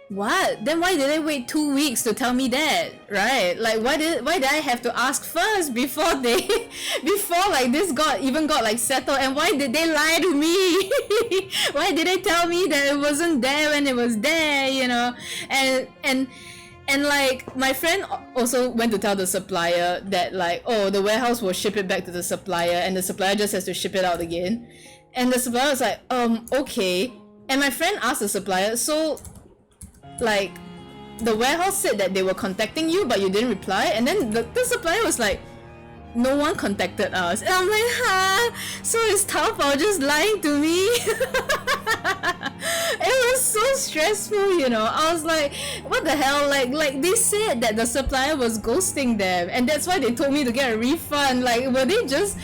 what? Then why did they wait 2 weeks to tell me that? Right? Like, why did I have to ask first before like this got like settled? And why did they lie to me? Why did they tell me that it wasn't there when it was there, you know? And like, my friend also went to tell the supplier that, like, oh, the warehouse will ship it back to the supplier and the supplier just has to ship it out again. And the supplier was like, okay. And my friend asked the supplier, so, like, the warehouse said that they were contacting you but you didn't reply, and then the supplier was like, no one contacted us. And I'm like, huh? So is Taobao just lying to me? It was so stressful, you know. I was like, what the hell? Like they said that the supplier was ghosting them, and that's why they told me to get a refund. Like, were they just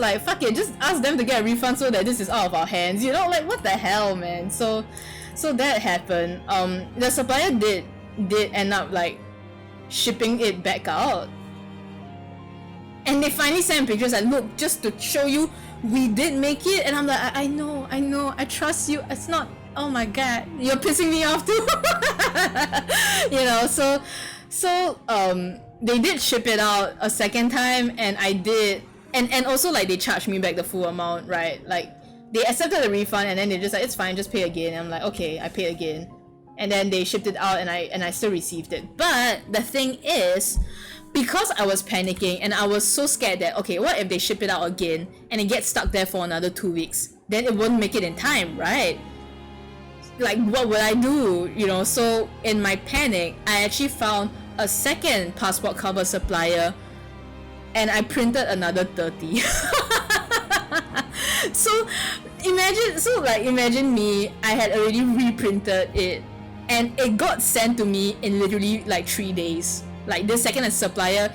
like, fuck it, just ask them to get a refund so that this is out of our hands, you know? Like, what the hell, man? So that happened. The supplier did end up, like, shipping it back out. And they finally sent pictures like, look, just to show you, we did make it. And I'm like, I know, I trust you. It's not, oh my god, you're pissing me off too. You know, so they did ship it out a second time, and I did, and also, like, they charged me back the full amount, right? Like, they accepted the refund, and then they just like, it's fine, just pay again. And I'm like, okay, I pay again. And then they shipped it out, and I still received it. But the thing is, because I was panicking and I was so scared that, okay, what if they ship it out again and it gets stuck there for another 2 weeks? Then it won't make it in time, right? Like, what would I do? You know, so in my panic, I actually found a second passport cover supplier and I printed another 30. So imagine me, I had already reprinted it and it got sent to me in literally like 3 days. Like, this second supplier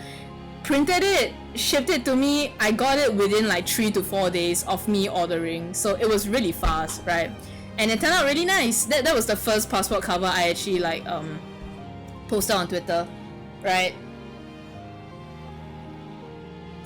printed it, shipped it to me. I got it within like 3 to 4 days of me ordering, so it was really fast, right? And it turned out really nice. That was the first passport cover I actually, like, posted on Twitter, right?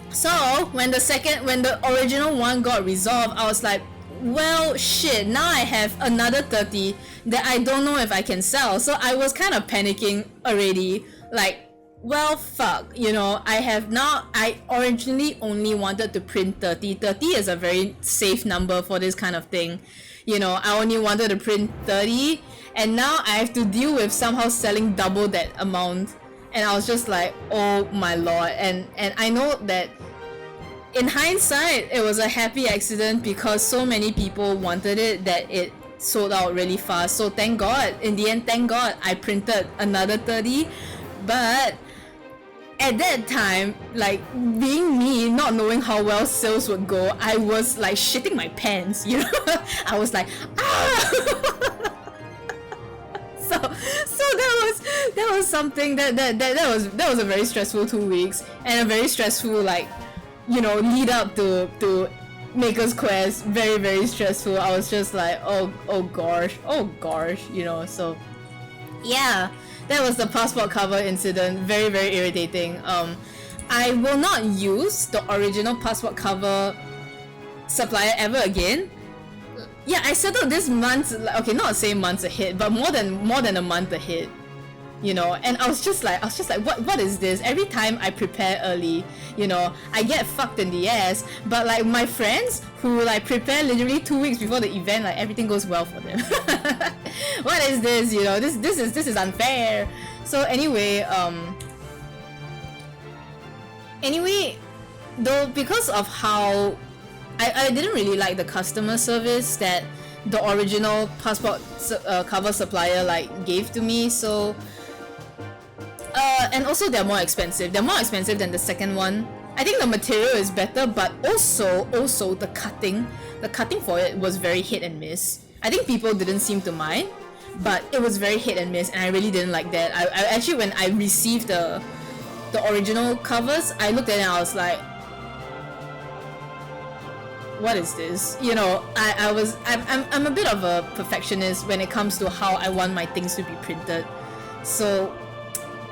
So when the original one got resolved, I was like, well, shit, now I have another 30 that I don't know if I can sell. So I was kind of panicking already, like, well, fuck, you know, I originally only wanted to print 30. 30 is a very safe number for this kind of thing. You know, I only wanted to print 30, and now I have to deal with somehow selling double that amount. And I was just like, oh my lord. And I know that in hindsight, it was a happy accident because so many people wanted it that it sold out really fast. So thank God, in the end, thank God, I printed another 30. But at that time, like, being me, not knowing how well sales would go, I was like shitting my pants, you know. I was like, ah. So that was something that was a very stressful 2 weeks, and a very stressful, like, you know, lead up to Maker's Quest. Very, very stressful. I was just like, oh gosh, you know. So yeah, that was the passport cover incident. Very, very irritating. I will not use the original passport cover supplier ever again. Yeah, I settled this month, okay, not say months ahead, but more than a month ahead. You know, and I was just like, what is this? Every time I prepare early, you know, I get fucked in the ass. But like, my friends who like prepare literally 2 weeks before the event, like, everything goes well for them. What is this? You know, this is unfair. So anyway, though, because of how I didn't really like the customer service that the original passport cover supplier like gave to me. So and also they're more expensive. They're more expensive than the second one. I think the material is better, but also the cutting for it was very hit and miss. I think people didn't seem to mind, but it was very hit and miss, and I really didn't like that. I actually, when I received the original covers, I looked at it and I was like, what is this? You know, I'm a bit of a perfectionist when it comes to how I want my things to be printed. So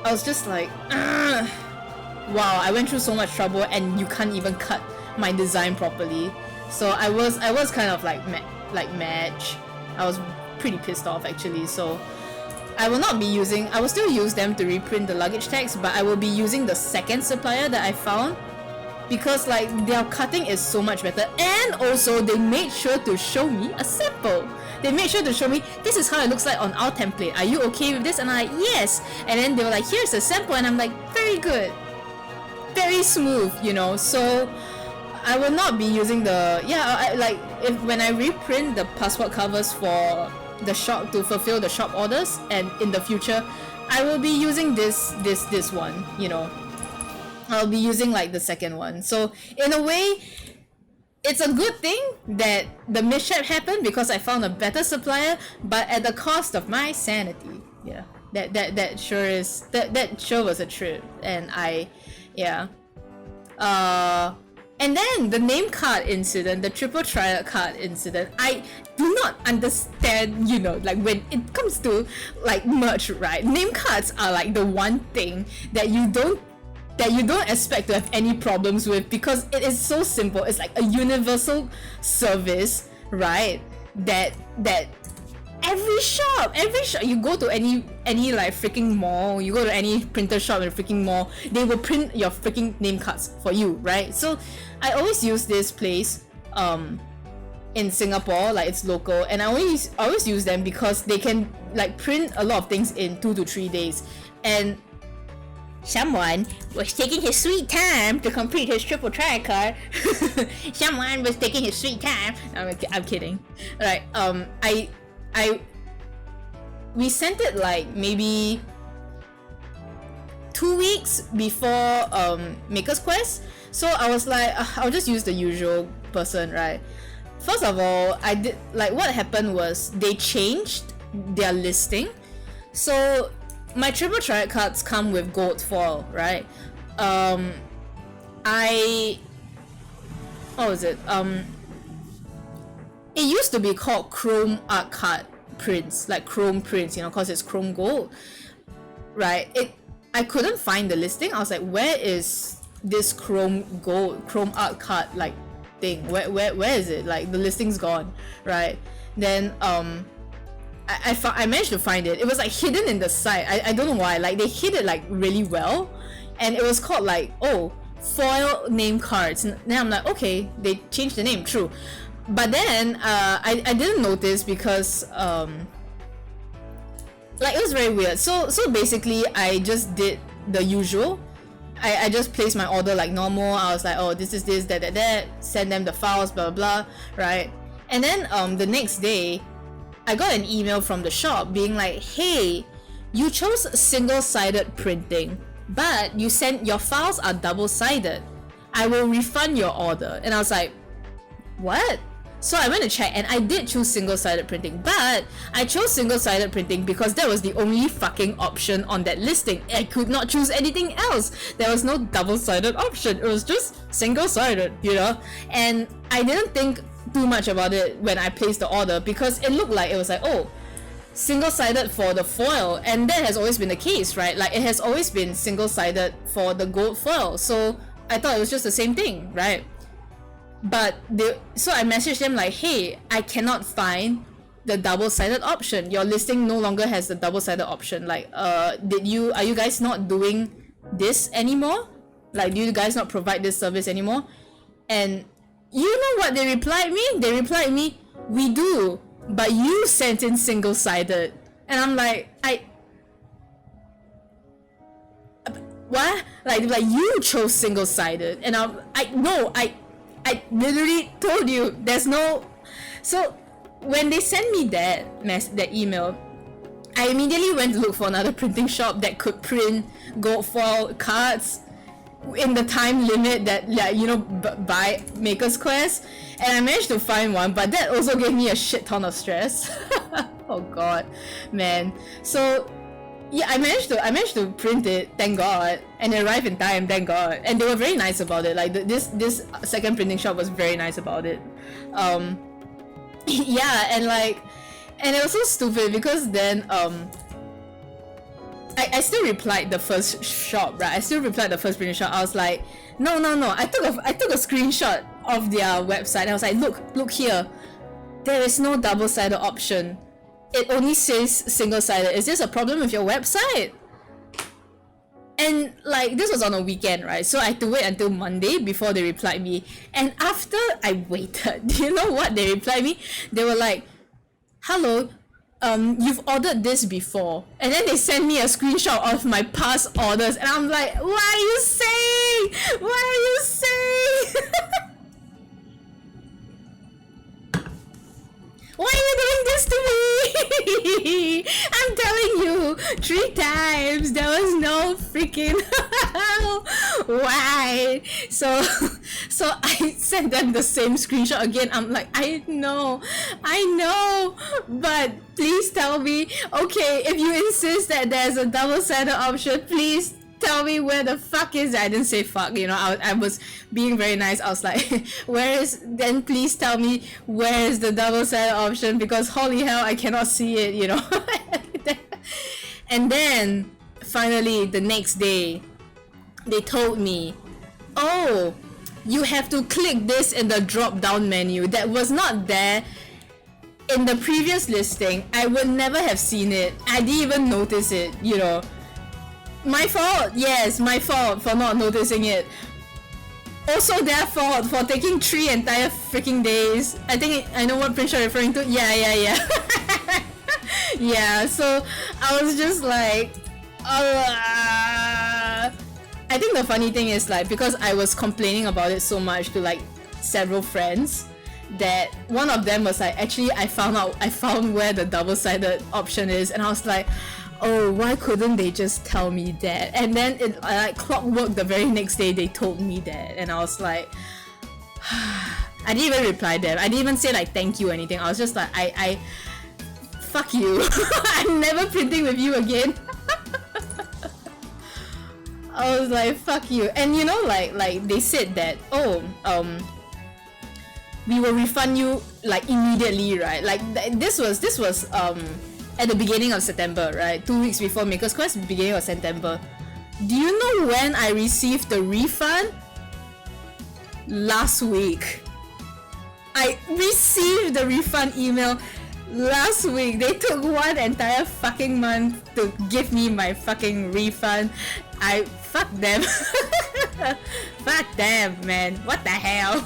I was just like, wow, I went through so much trouble and you can't even cut my design properly. So I was kind of like match. I was pretty pissed off actually. So I will still use them to reprint the luggage tags, but I will be using the second supplier that I found, because like their cutting is so much better, and also they made sure to show me a sample. They made sure to show me, this is how it looks like on our template. Are you okay with this? And I'm like, yes. And then they were like, here's a sample, and I'm like, very good, very smooth, you know. So I will not be using when I reprint the passport covers for the shop to fulfill the shop orders, and in the future I will be using this one, you know. I'll be using like the second one. So in a way, it's a good thing that the mishap happened because I found a better supplier, but at the cost of my sanity. Yeah, that sure was a trip, and and then the name card incident, the triple triad card incident, I do not understand, you know, like when it comes to like merch, right? Name cards are like the one thing that you don't expect to have any problems with, because it is so simple. It's like a universal service, right? That every shop, you go to any like freaking mall, you go to any printer shop in a freaking mall, they will print your freaking name cards for you, right? So I always use this place in Singapore, like it's local, and I always use them because they can like print a lot of things in 2 to 3 days. And someone was taking his sweet time to complete his triple triad card. Someone was taking his sweet time. I'm kidding. Right. We sent it like maybe 2 weeks before Maker's Quest. So I was like, I'll just use the usual person, right? First of all, what happened was they changed their listing. So my triple triad cards come with gold foil, right? It used to be called chrome art card prints, like chrome prints, you know, cause it's chrome gold, right? I couldn't find the listing. I was like, where is this chrome art card like thing? Where is it? Like the listing's gone, right? Then I managed to find it. It was like hidden in the site. I don't know why. Like they hid it like really well, and it was called like, oh, foil name cards. And then I'm like, okay, they changed the name, true. But then I didn't notice because like it was very weird. So basically I just did the usual. I just placed my order like normal. I was like, oh, this is this, that, send them the files, blah blah blah, right? And then the next day I got an email from the shop being like, hey, you chose single-sided printing, but your files are double-sided. I will refund your order. And I was like, what? So I went to check, and I did choose single-sided printing, but I chose single-sided printing because that was the only fucking option on that listing. I could not choose anything else. There was no double-sided option. It was just single-sided, you know? And I didn't think too much about it when I placed the order, because it looked like it was like, oh, single-sided for the foil, and that has always been the case, right? Like it has always been single-sided for the gold foil, so I thought it was just the same thing, right? But so I messaged them like, hey, I cannot find the double-sided option. Your listing no longer has the double-sided option. Like, are you guys not doing this anymore? Like, do you guys not provide this service anymore? And you know what they replied me? They replied me, we do, but you sent in single-sided. And I'm like, what? Like you chose single-sided. And I literally told you there's no. So when they sent me that email, I immediately went to look for another printing shop that could print gold foil cards in the time limit that, by Maker's Quest, and I managed to find one, but that also gave me a shit ton of stress. Oh god, man. So yeah, I managed to print it, thank god, and it arrived in time, thank god, and they were very nice about it. Like this second printing shop was very nice about it. Yeah, and it was so stupid because then I still replied the first shop, right? I still replied the first printing shop. I was like, no. I took a screenshot of their website. I was like, look here. There is no double-sided option. It only says single-sided. Is this a problem with your website? And like this was on a weekend, right? So I had to wait until Monday before they replied me. And after I waited, do you know what they replied me? They were like, hello, you've ordered this before. And then they sent me a screenshot of my past orders, and I'm like, what are you saying? What are you saying? Why are you doing this to me? I'm telling you 3 times there was no freaking why. So I sent them the same screenshot again. I'm like, I know, but please tell me, okay, if you insist that there's a double-sided option, please tell me where the fuck is it. I didn't say fuck, I was being very nice. I was like, then please tell me where is the double-sided option, because holy hell, I cannot see it, And then finally the next day they told me, oh, you have to click this in the drop down menu that was not there in the previous listing. I would never have seen it. I didn't even notice it, My fault, yes, my fault for not noticing it. Also their fault for taking 3 entire freaking days. I think I know what print you're referring to. Yeah. Yeah, so I was just like, I think the funny thing is, like, because I was complaining about it so much to like several friends, that one of them was like, actually I found where the double-sided option is, and I was like, oh, why couldn't they just tell me that? And then it like clockwork, the very next day they told me that, and I was like, I didn't even reply them. I didn't even say like thank you or anything. I was just like, I fuck you. I'm never printing with you again. I was like, fuck you. And like they said that, we will refund you like immediately, right? Like this was at the beginning of September, right? 2 weeks before Maker's Quest, beginning of September. Do you know when I received the refund? Last week. I received the refund email last week. They took 1 entire fucking month to give me my fucking refund. I fuck them. Fuck them, man. What the hell?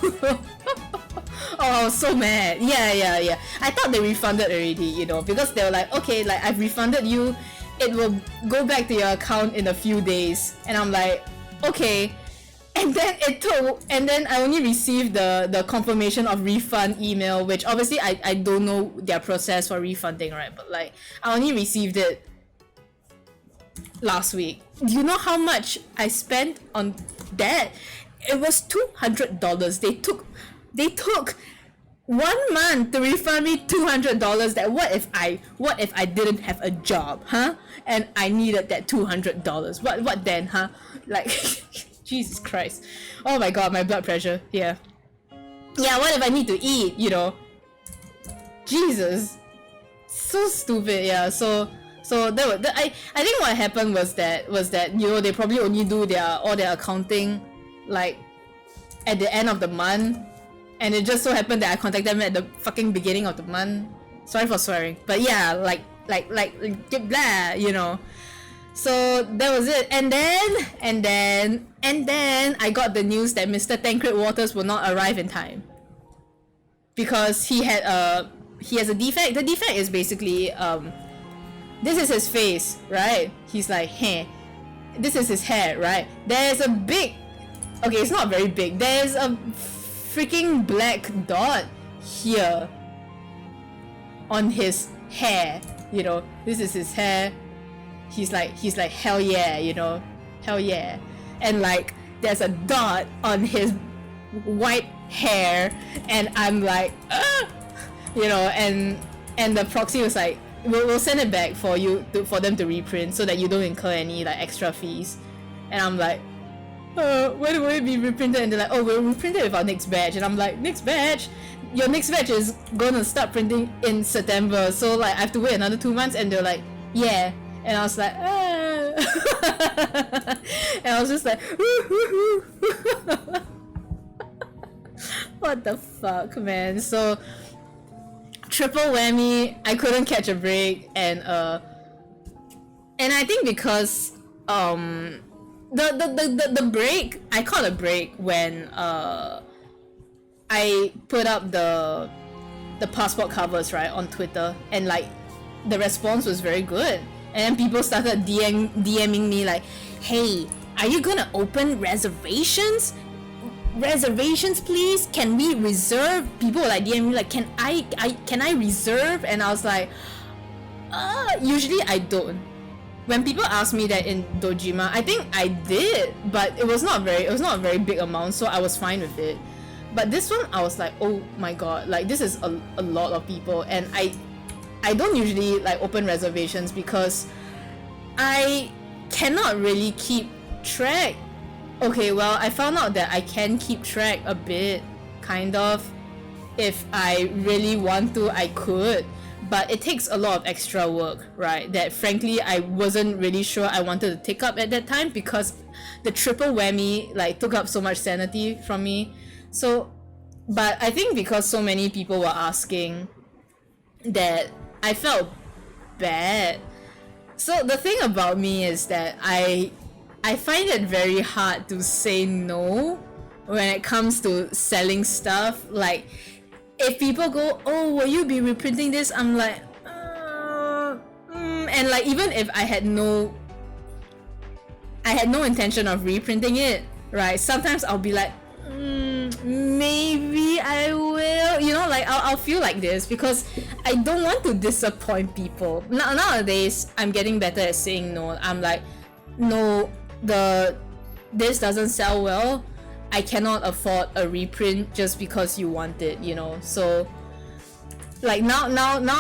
Oh, I was so mad. Yeah. I thought they refunded already, because they were like, okay, like I've refunded you. It will go back to your account in a few days. And I'm like, okay. And then I only received the confirmation of refund email, which obviously I don't know their process for refunding, right? But like I only received it last week. Do you know how much I spent on that? It was $200. They took 1 month to refund me $200. That what if I didn't have a job, huh? And I needed that $200. What then, huh? Like Jesus Christ. Oh my god, my blood pressure. Yeah, what if I need to eat, Jesus. So stupid. Yeah, so that was I think what happened was that they probably only do all their accounting like at the end of the month, and it just so happened that I contacted them at the fucking beginning of the month. Sorry for swearing, but yeah, like blah, So that was it, and then I got the news that Mr. Tancred Waters will not arrive in time because he has a defect. The defect is basically this is his face, right? He's like, hey, this is his hair, right? There's a big, okay, it's not very big. There's a freaking black dot here on his hair, you know. This is his hair. He's like hell yeah, you know, hell yeah. And like there's a dot on his white hair, and I'm like, you know, and the proxy was like, we'll send it back for for them to reprint so that you don't incur any like extra fees. And I'm like, when will it be reprinted? And they're like, oh, we'll reprint it with our next batch. And I'm like, next batch? Your next batch is gonna start printing in September, so like I have to wait another 2 months. And they're like, yeah. And I was like, and I was just like, what the fuck, man. So triple whammy, I couldn't catch a break. And I think because the break, I caught a break when I put up the passport covers, right, on Twitter, and like the response was very good. And then people started DMing me like, hey, are you gonna open reservations? Reservations, please? Can we reserve? People were like DMing me like, can I reserve? And I was like, usually I don't. When people ask me that in Dojima, I think I did, but it was not a very big amount, so I was fine with it. But this one, I was like, oh my god, like this is a lot of people, and I don't usually like open reservations because I cannot really keep track. Okay, well, I found out that I can keep track a bit, kind of. If I really want to, I could, but it takes a lot of extra work, right? That frankly, I wasn't really sure I wanted to take up at that time because the triple whammy like took up so much sanity from me. So, but I think because so many people were asking, that I felt bad. So the thing about me is that I find it very hard to say no when it comes to selling stuff. Like, if people go, oh, will you be reprinting this? I'm like, and like even if I had no intention of reprinting it, right? Sometimes I'll be like, maybe I will, you know, like I'll feel like this because I don't want to disappoint people. Nowadays, I'm getting better at saying no. I'm like, no, this doesn't sell well. I cannot afford a reprint just because you want it, you know. So like now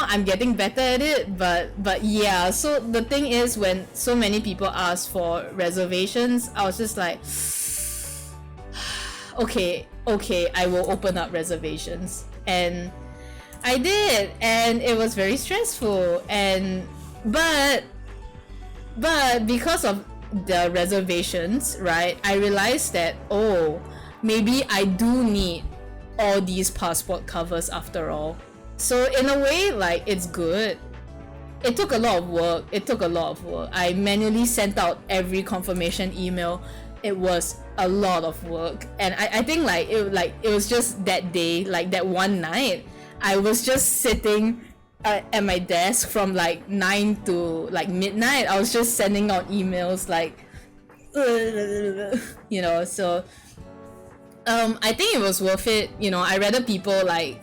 I'm getting better at it, but yeah. So the thing is, when so many people ask for reservations, I was just like, okay, I will open up reservations. And I did, and it was very stressful. And but because of the reservations, right, I realized that, oh, maybe I do need all these passport covers after all. So in a way, like, it's good. It took a lot of work. I manually sent out every confirmation email. It was a lot of work, and I think it was just that day, like that one night, I was just sitting at my desk from like 9 to like midnight. I was just sending out emails like, you know. So I think it was worth it, you know. I rather people like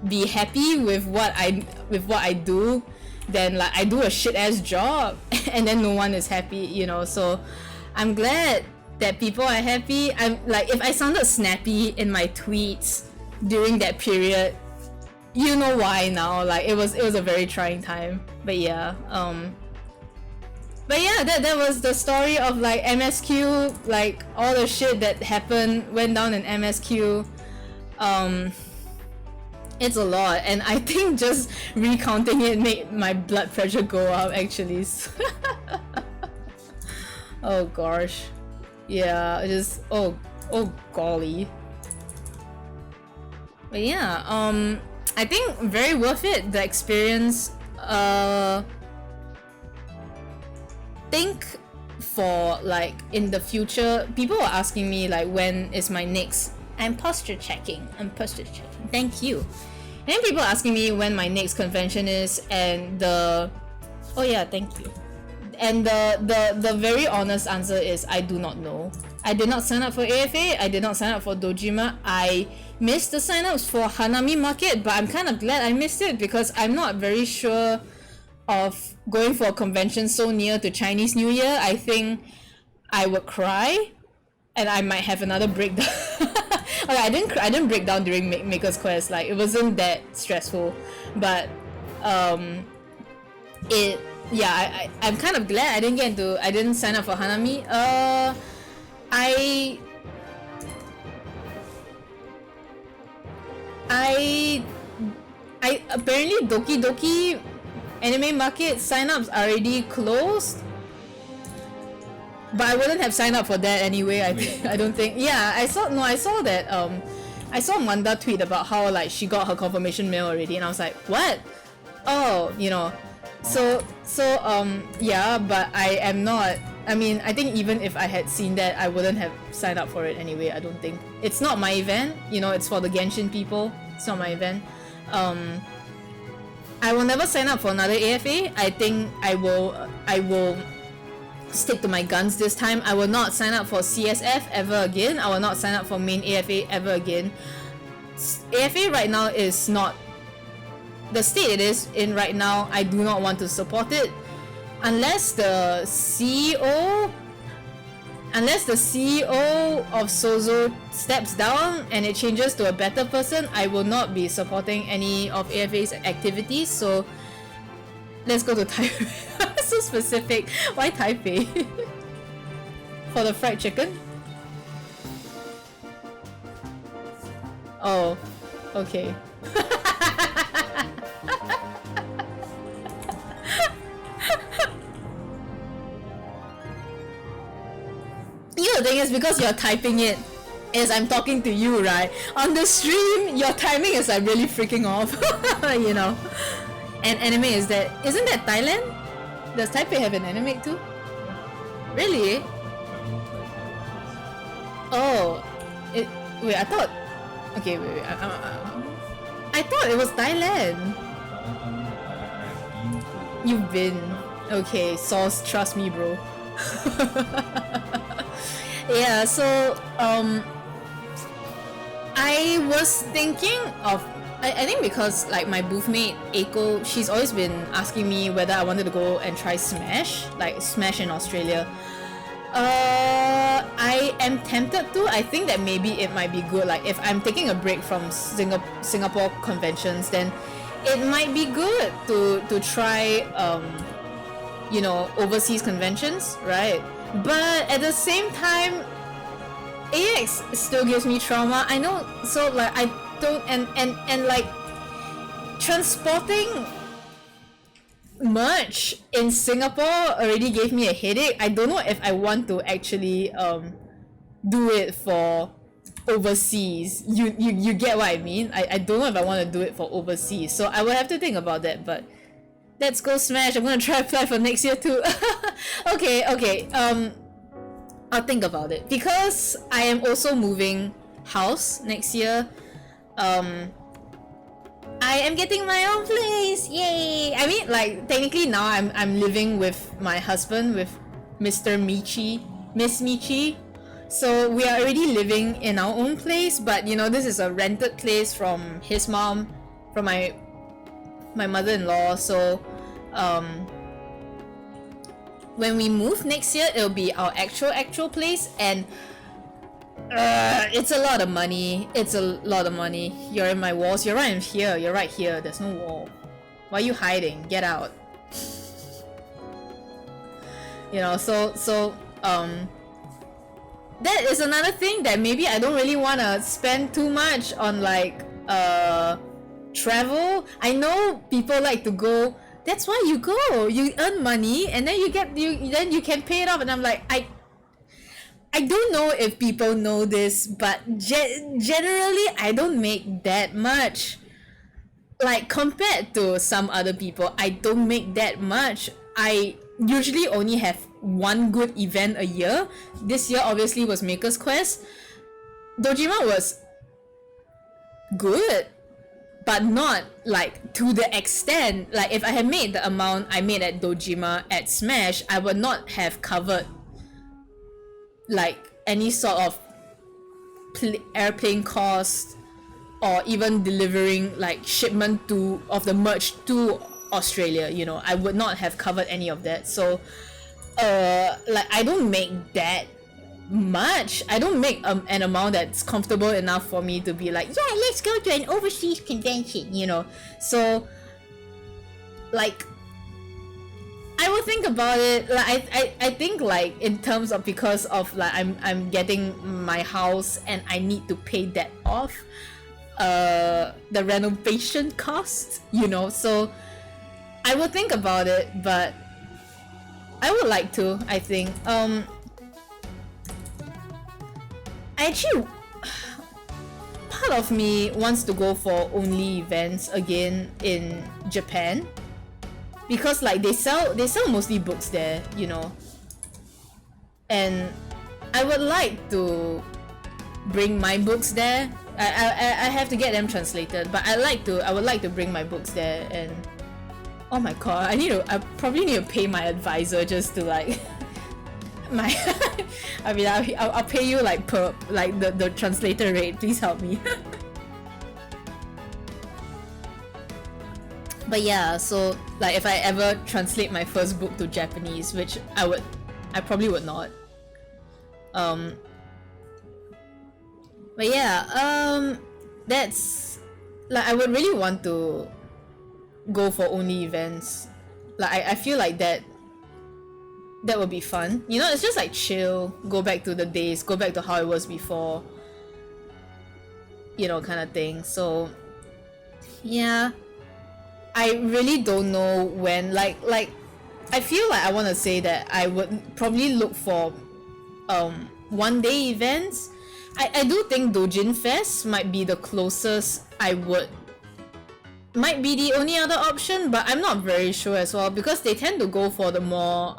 be happy with what I do than like I do a shit ass job and then no one is happy, you know. So I'm glad that people are happy. I'm like, if I sounded snappy in my tweets during that period, you know why now. Like, it was a very trying time. But yeah, that was the story of like MSQ, like all the shit that went down in MSQ. It's a lot, and I think just recounting it made my blood pressure go up actually. Oh gosh. Yeah, just oh golly. But yeah, I think very worth it, the experience. Think for like in the future, people were asking me like, when is my next? I'm posture checking. Thank you. And then people asking me when my next convention is, and oh yeah, thank you. And the very honest answer is I do not know. I did not sign up for AFA. I did not sign up for Dojima. I missed the sign-ups for Hanami Market, but I'm kind of glad I missed it because I'm not very sure of going for a convention so near to Chinese New Year. I think I would cry, and I might have another breakdown. Okay, I didn't break down during Maker's Quest. Like, it wasn't that stressful, but I'm kind of glad I didn't sign up for Hanami. I apparently Doki Doki Anime Market sign-ups are already closed, but I wouldn't have signed up for that anyway. I don't think. Yeah, I saw that I saw Manda tweet about how like she got her confirmation mail already, and I was like, what? Oh, you know. So yeah, but I am not. I mean, I think even if I had seen that, I wouldn't have signed up for it anyway. I don't think. It's not my event, you know, it's for the Genshin people. It's not my event. I will never sign up for another AFA. I think I will stick to my guns this time. I will not sign up for CSF ever again. I will not sign up for main AFA ever again. AFA right now is not the state it is in right now. I do not want to support it unless the CEO of Sozo steps down and it changes to a better person. I will not be supporting any of AFA's activities. So let's go to Taipei. So specific. Why Taipei? For the fried chicken? Oh, okay. You know, the thing is, because you're typing it as I'm talking to you, right? On the stream, your timing is like really freaking off. You know. And anime isn't that Thailand? Does Taipei have an anime too? Really? Oh, wait. I thought. Okay, wait. I thought it was Thailand. You've been. Okay, Sauce, trust me, bro. Yeah, so I was thinking of I think because like my boothmate Eiko, she's always been asking me whether I wanted to go and try Smash, like Smash in Australia. I am tempted to. I think that maybe it might be good. Like if I'm taking a break from Singapore conventions, then it might be good to try you know, overseas conventions, right? But at the same time, AX still gives me trauma. I know, so like I don't and like transporting merch in Singapore already gave me a headache. I don't know if I want to actually do it for overseas. You get what I mean? I don't know if I want to do it for overseas. So I will have to think about that, but let's go Smash. I'm gonna try apply for next year too. Okay. I'll think about it because I am also moving house next year. I am getting my own place. Yay! I mean, like technically now I'm living with my husband, with Mr. Michi, Miss Michi. So we are already living in our own place, but you know, this is a rented place from his mom, from my mother-in-law. So when we move next year, it'll be our actual place, and it's a lot of money. You're in my walls. You're right here. You're right here. There's no wall. Why are you hiding? Get out. You know, so that is another thing that maybe I don't really want to spend too much on, like travel. I know people like to go. That's why you go. You earn money and then you can pay it off. And I'm like, I don't know if people know this, but generally I don't make that much. Like compared to some other people, I don't make that much. I usually only have one good event a year. This year obviously was Maker's Quest. Dojima was good, but not like to the extent. Like if I had made the amount I made at Dojima at Smash, I would not have covered like any sort of airplane cost or even delivering like shipment of the merch to Australia, you know, I would not have covered any of that. So like I don't make that much. I don't make an amount that's comfortable enough for me to be like, yeah, let's go to an overseas convention, you know. So like I will think about it. Like I think like in terms of, because of like I'm getting my house and I need to pay that off, the renovation cost, you know. So I will think about it, but I would like to, I think. Actually, part of me wants to go for only events again in Japan, because like they sell mostly books there, you know, and I would like to bring my books there. I have to get them translated, but I would like to bring my books there. And oh my god, I probably need to pay my advisor just to like my I mean I'll pay you like per like the translator rate, please help me. But yeah, so like if I ever translate my first book to Japanese, which I probably would not. But yeah, that's like I would really want to go for only events. Like I feel like that would be fun. You know, it's just like chill, go back to the days, go back to how it was before, you know, kind of thing. So yeah, I really don't know when, like I feel like I want to say that I would probably look for one day events. I do think Dojin Fest might be the closest might be the only other option, but I'm not very sure as well, because they tend to go for the more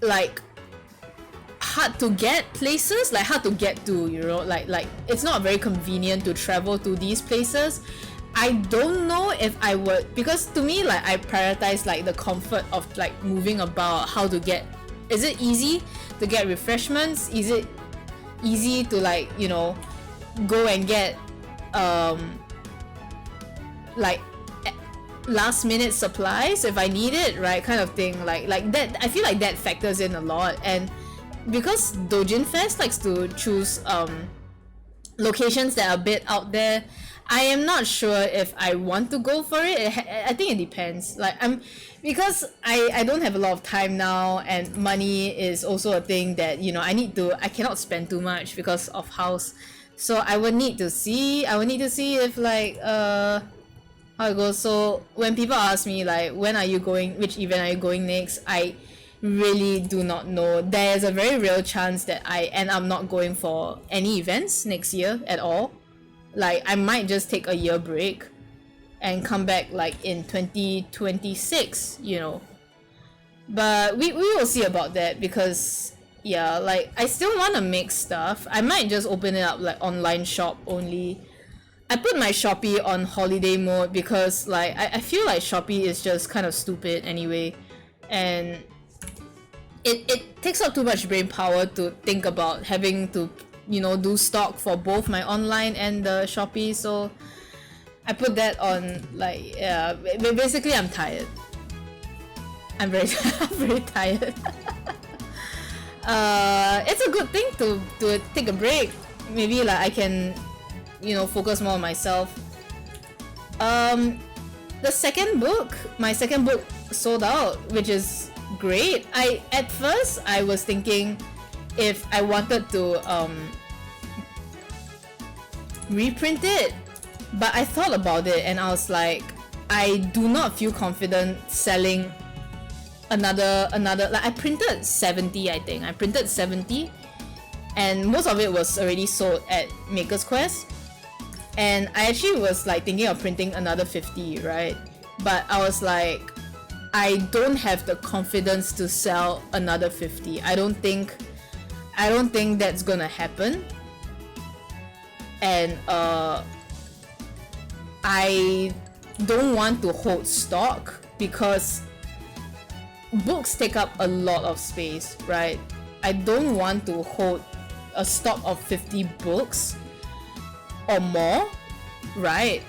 like hard to get places, like hard to get to, you know, like it's not very convenient to travel to these places. I don't know if I would, because to me, like I prioritize like the comfort of like moving about, how to get, is it easy to get refreshments, is it easy to like, you know, go and get like last minute supplies if I need it, right, kind of thing. Like that, I feel like that factors in a lot. And because Dojin Fest likes to choose locations that are a bit out there, I am not sure if I want to go for it. I think it depends. Like because I don't have a lot of time now, and money is also a thing that, you know, I cannot spend too much because of house. So I would need to see if like how it goes. So when people ask me like, when are you going, which event are you going next, I really do not know. There's a very real chance that I end up not going for any events next year at all. Like I might just take a year break and come back like in 2026, you know. But we will see about that, because yeah, like I still want to make stuff. I might just open it up like online shop only. I put my Shopee on holiday mode because like I feel like Shopee is just kind of stupid anyway, and it takes up too much brain power to think about having to, you know, do stock for both my online and the Shopee. So I put that on like, yeah, basically I'm tired. I'm very very tired. It's a good thing to take a break. Maybe like I can, you know, focus more on myself. My second book sold out, which is great. At first I was thinking if I wanted to reprint it, but I thought about it and I was like, I do not feel confident selling another like I printed 70, I think. I printed 70 and most of it was already sold at Maker's Quest, and I actually was like thinking of printing another 50, right? But I was like, I don't have the confidence to sell another 50. I don't think that's gonna happen. And I don't want to hold stock because books take up a lot of space, right? I don't want to hold a stock of 50 books or more, right?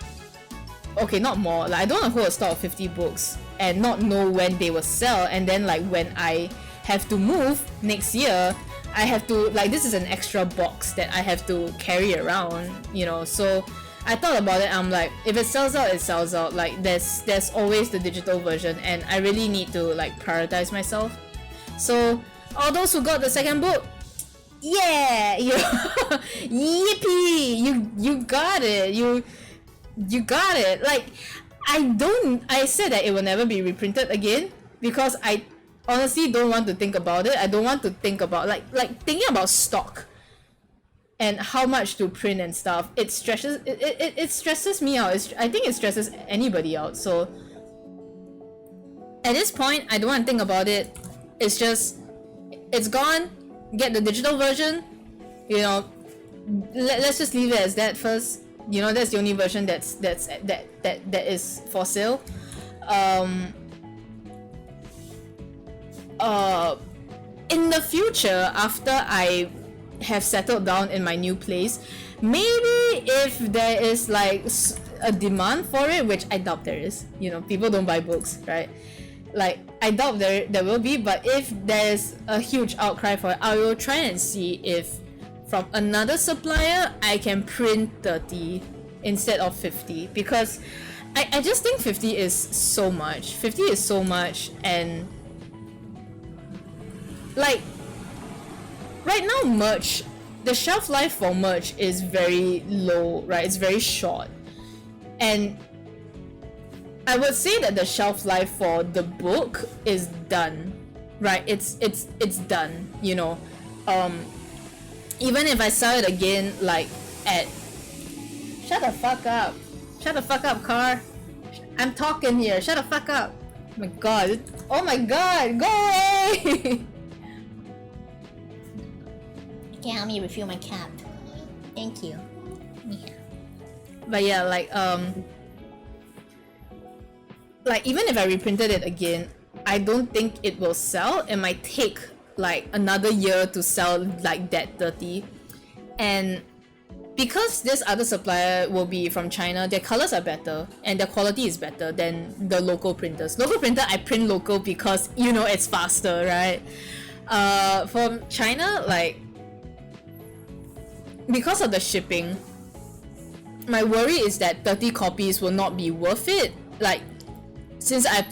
Okay, not more. Like I don't want to hold a stock of 50 books and not know when they will sell, and then like when I have to move next year, I have to like this is an extra box that I have to carry around, you know. So I thought about it. I'm like, if it sells out, it sells out. Like there's always the digital version, and I really need to like prioritize myself. So all those who got the second book, yeah, you yippee, you got it. You got it. Like I said that it will never be reprinted again because I honestly don't want to think about it. I don't want to think about like thinking about stock and how much to print and stuff. It stresses me out. I think it stresses anybody out. So at this point, I don't want to think about it. It's just it's gone. Get the digital version. You know, let's just leave it as that first. You know, that's the only version that is for sale. In the future, after I have settled down in my new place, maybe if there is like a demand for it, which I doubt there is. You know, people don't buy books, right? Like I doubt there will be, but if there's a huge outcry for it, I will try and see if from another supplier I can print 30 instead of 50, because I just think 50 is so much. 50 is so much, and like right now merch, the shelf life for merch is very low, right? It's very short, and I would say that the shelf life for the book is done, right? It's done, you know. Even if I sell it again, like at shut the fuck up, car. I'm talking here. Shut the fuck up. Oh my god. Oh my god. Go away. Can you help me refill my cap? Thank you. Yeah. But yeah, like even if I reprinted it again, I don't think it will sell. It might take like another year to sell like that 30, and because this other supplier will be from China, their colors are better and their quality is better than the local printers. Local printer, I print local because you know it's faster, right? From China, like because of the shipping, my worry is that 30 copies will not be worth it. Like since I have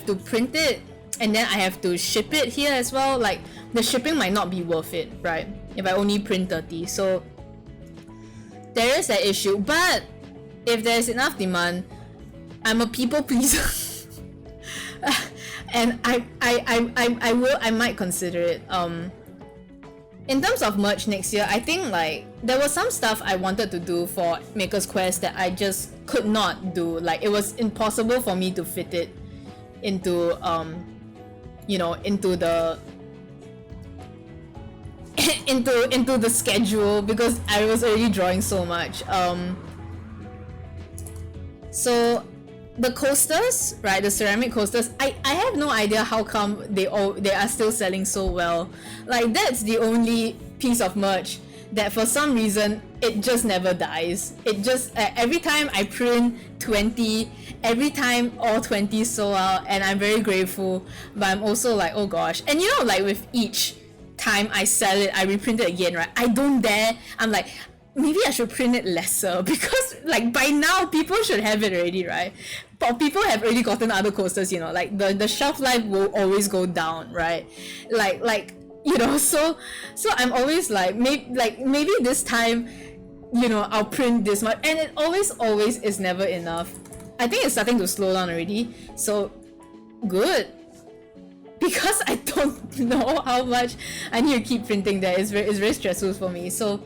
to print it and then I have to ship it here as well, like the shipping might not be worth it, right? If I only print 30. So there is that issue, but if there's enough demand, I'm a people pleaser. And I might consider it. In terms of merch next year, I think like there was some stuff I wanted to do for Maker's Quest that I just could not do. Like it was impossible for me to fit it into you know, into the into the schedule because I was already drawing so much. So the coasters, right, the ceramic coasters, I have no idea how come they are still selling so well. Like that's the only piece of merch that for some reason it just never dies. It just every time I print 20, every time all 20 sold out, and I'm very grateful, but I'm also like, oh gosh. And you know, like with each time I sell it, I reprint it again, right? I don't dare. I'm like, maybe I should print it lesser because like by now people should have it already, right? But people have already gotten other coasters, you know, like the shelf life will always go down, right? Like you know, so I'm always like maybe this time, you know, I'll print this much, and it always is never enough. I think it's starting to slow down already, so good, because I don't know how much I need to keep printing that. It's very stressful for me. So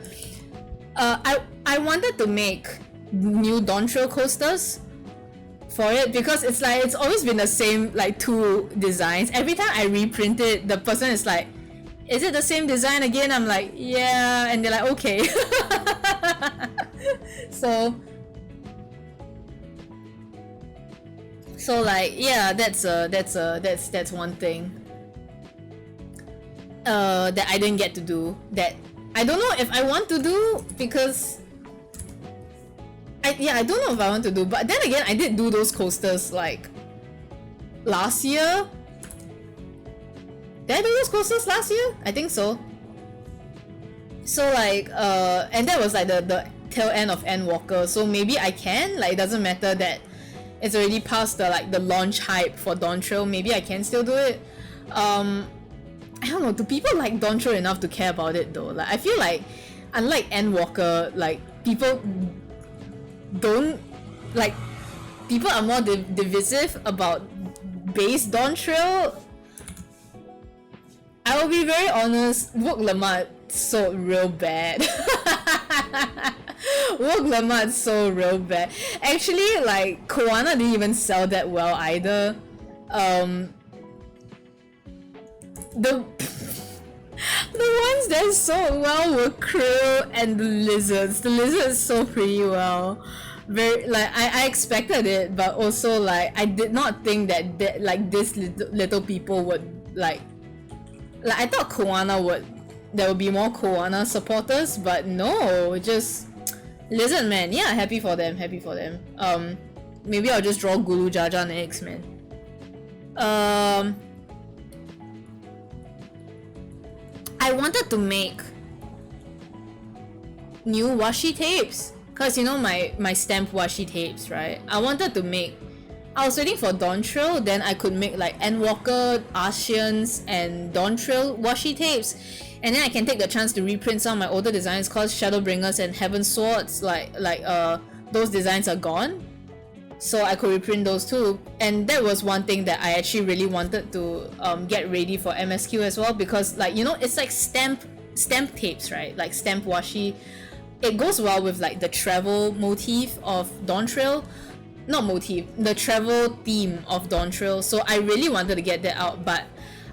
I wanted to make new Dawn Trail coasters for it because it's like it's always been the same like 2 designs. Every time I reprint it, the person is like, is it the same design again? I'm like, yeah, and they're like, okay. so like yeah, that's one thing. that I didn't get to do, that I don't know if I want to do, because I don't know if I want to do, but then again I did do those coasters like last year. Did I do those coasters last year? I think so. So like and that was like the tail end of Endwalker, so maybe I can, like, it doesn't matter that it's already past the launch hype for Dawn Trail, maybe I can still do it. I don't know, do people like Dawn Trail enough to care about it though? Like, I feel like unlike Endwalker, like, people don't, like, people are more divisive about base Dawn Trail. I will be very honest, Wook Lamar sold real bad. Wook Lamar sold real bad. Actually, like, Koana didn't even sell that well either. The ones that sold well were Krill and the lizards. The lizards sold pretty well. Very, like, I expected it, but also like I did not think that like this little people would like I thought there would be more Koana supporters, but no, just Lizard Man. Yeah, happy for them. Maybe I'll just draw Gulu Jaja next, man. I wanted to make new washi tapes, cause you know my stamp washi tapes, right? I was waiting for Dawn Trail, then I could make like Endwalker, Arceans, and Dawn Trail washi tapes, and then I can take the chance to reprint some of my older designs, cause Shadowbringers and Heaven Swords, those designs are gone, so I could reprint those too. And that was one thing that I actually really wanted to get ready for MSQ as well, because, like, you know, it's like stamp tapes, right? Like stamp washi. It goes well with like the travel motif of Dawn Trail. Not motif, the travel theme of Dawn Trail. So I really wanted to get that out, but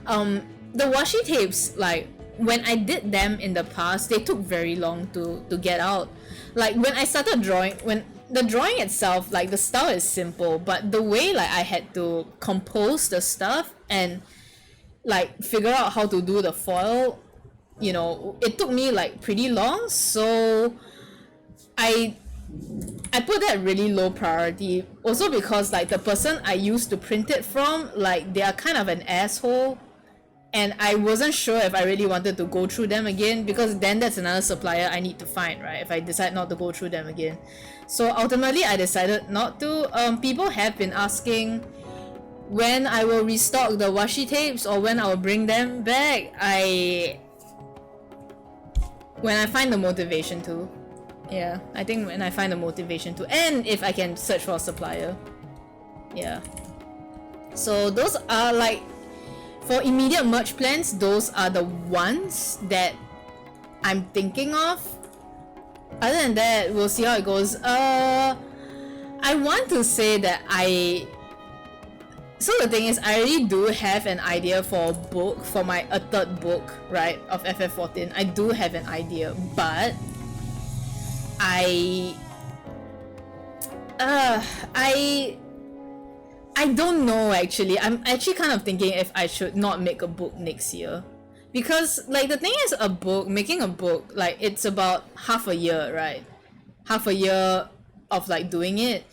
the washi tapes, like, when I did them in the past, they took very long to get out. Like, when I started drawing, when the drawing itself, like, the style is simple, but the way, like, I had to compose the stuff and like figure out how to do the foil, you know, it took me like pretty long. So I put that really low priority, also because like the person I used to print it from, like, they are kind of an asshole, and I wasn't sure if I really wanted to go through them again, because then that's another supplier I need to find, right, if I decide not to go through them again. So ultimately I decided not to. People have been asking when I will restock the washi tapes or when I will bring them back. When I find the motivation to. Yeah, I think when I find the motivation to, and if I can search for a supplier. Yeah. So those are, like, for immediate merch plans, those are the ones that I'm thinking of. Other than that, we'll see how it goes. I want to say that so the thing is, I already do have an idea for a book, for a third book, right, of FF14. I do have an idea, but I don't know, actually. I'm actually kind of thinking if I should not make a book next year, because, like, the thing is, making a book, like, it's about half a year, right? Half a year of, like, doing it.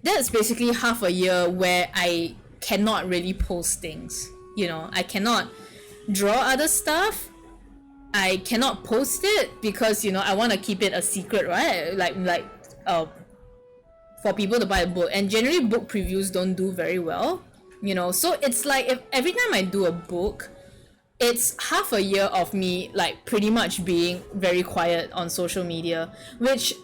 That's basically half a year where I cannot really post things, you know. I cannot draw other stuff. I cannot post it because, you know, I want to keep it a secret, right? Like for people to buy a book, and generally book previews don't do very well, you know. So it's like, if every time I do a book, it's half a year of me, like, pretty much being very quiet on social media, which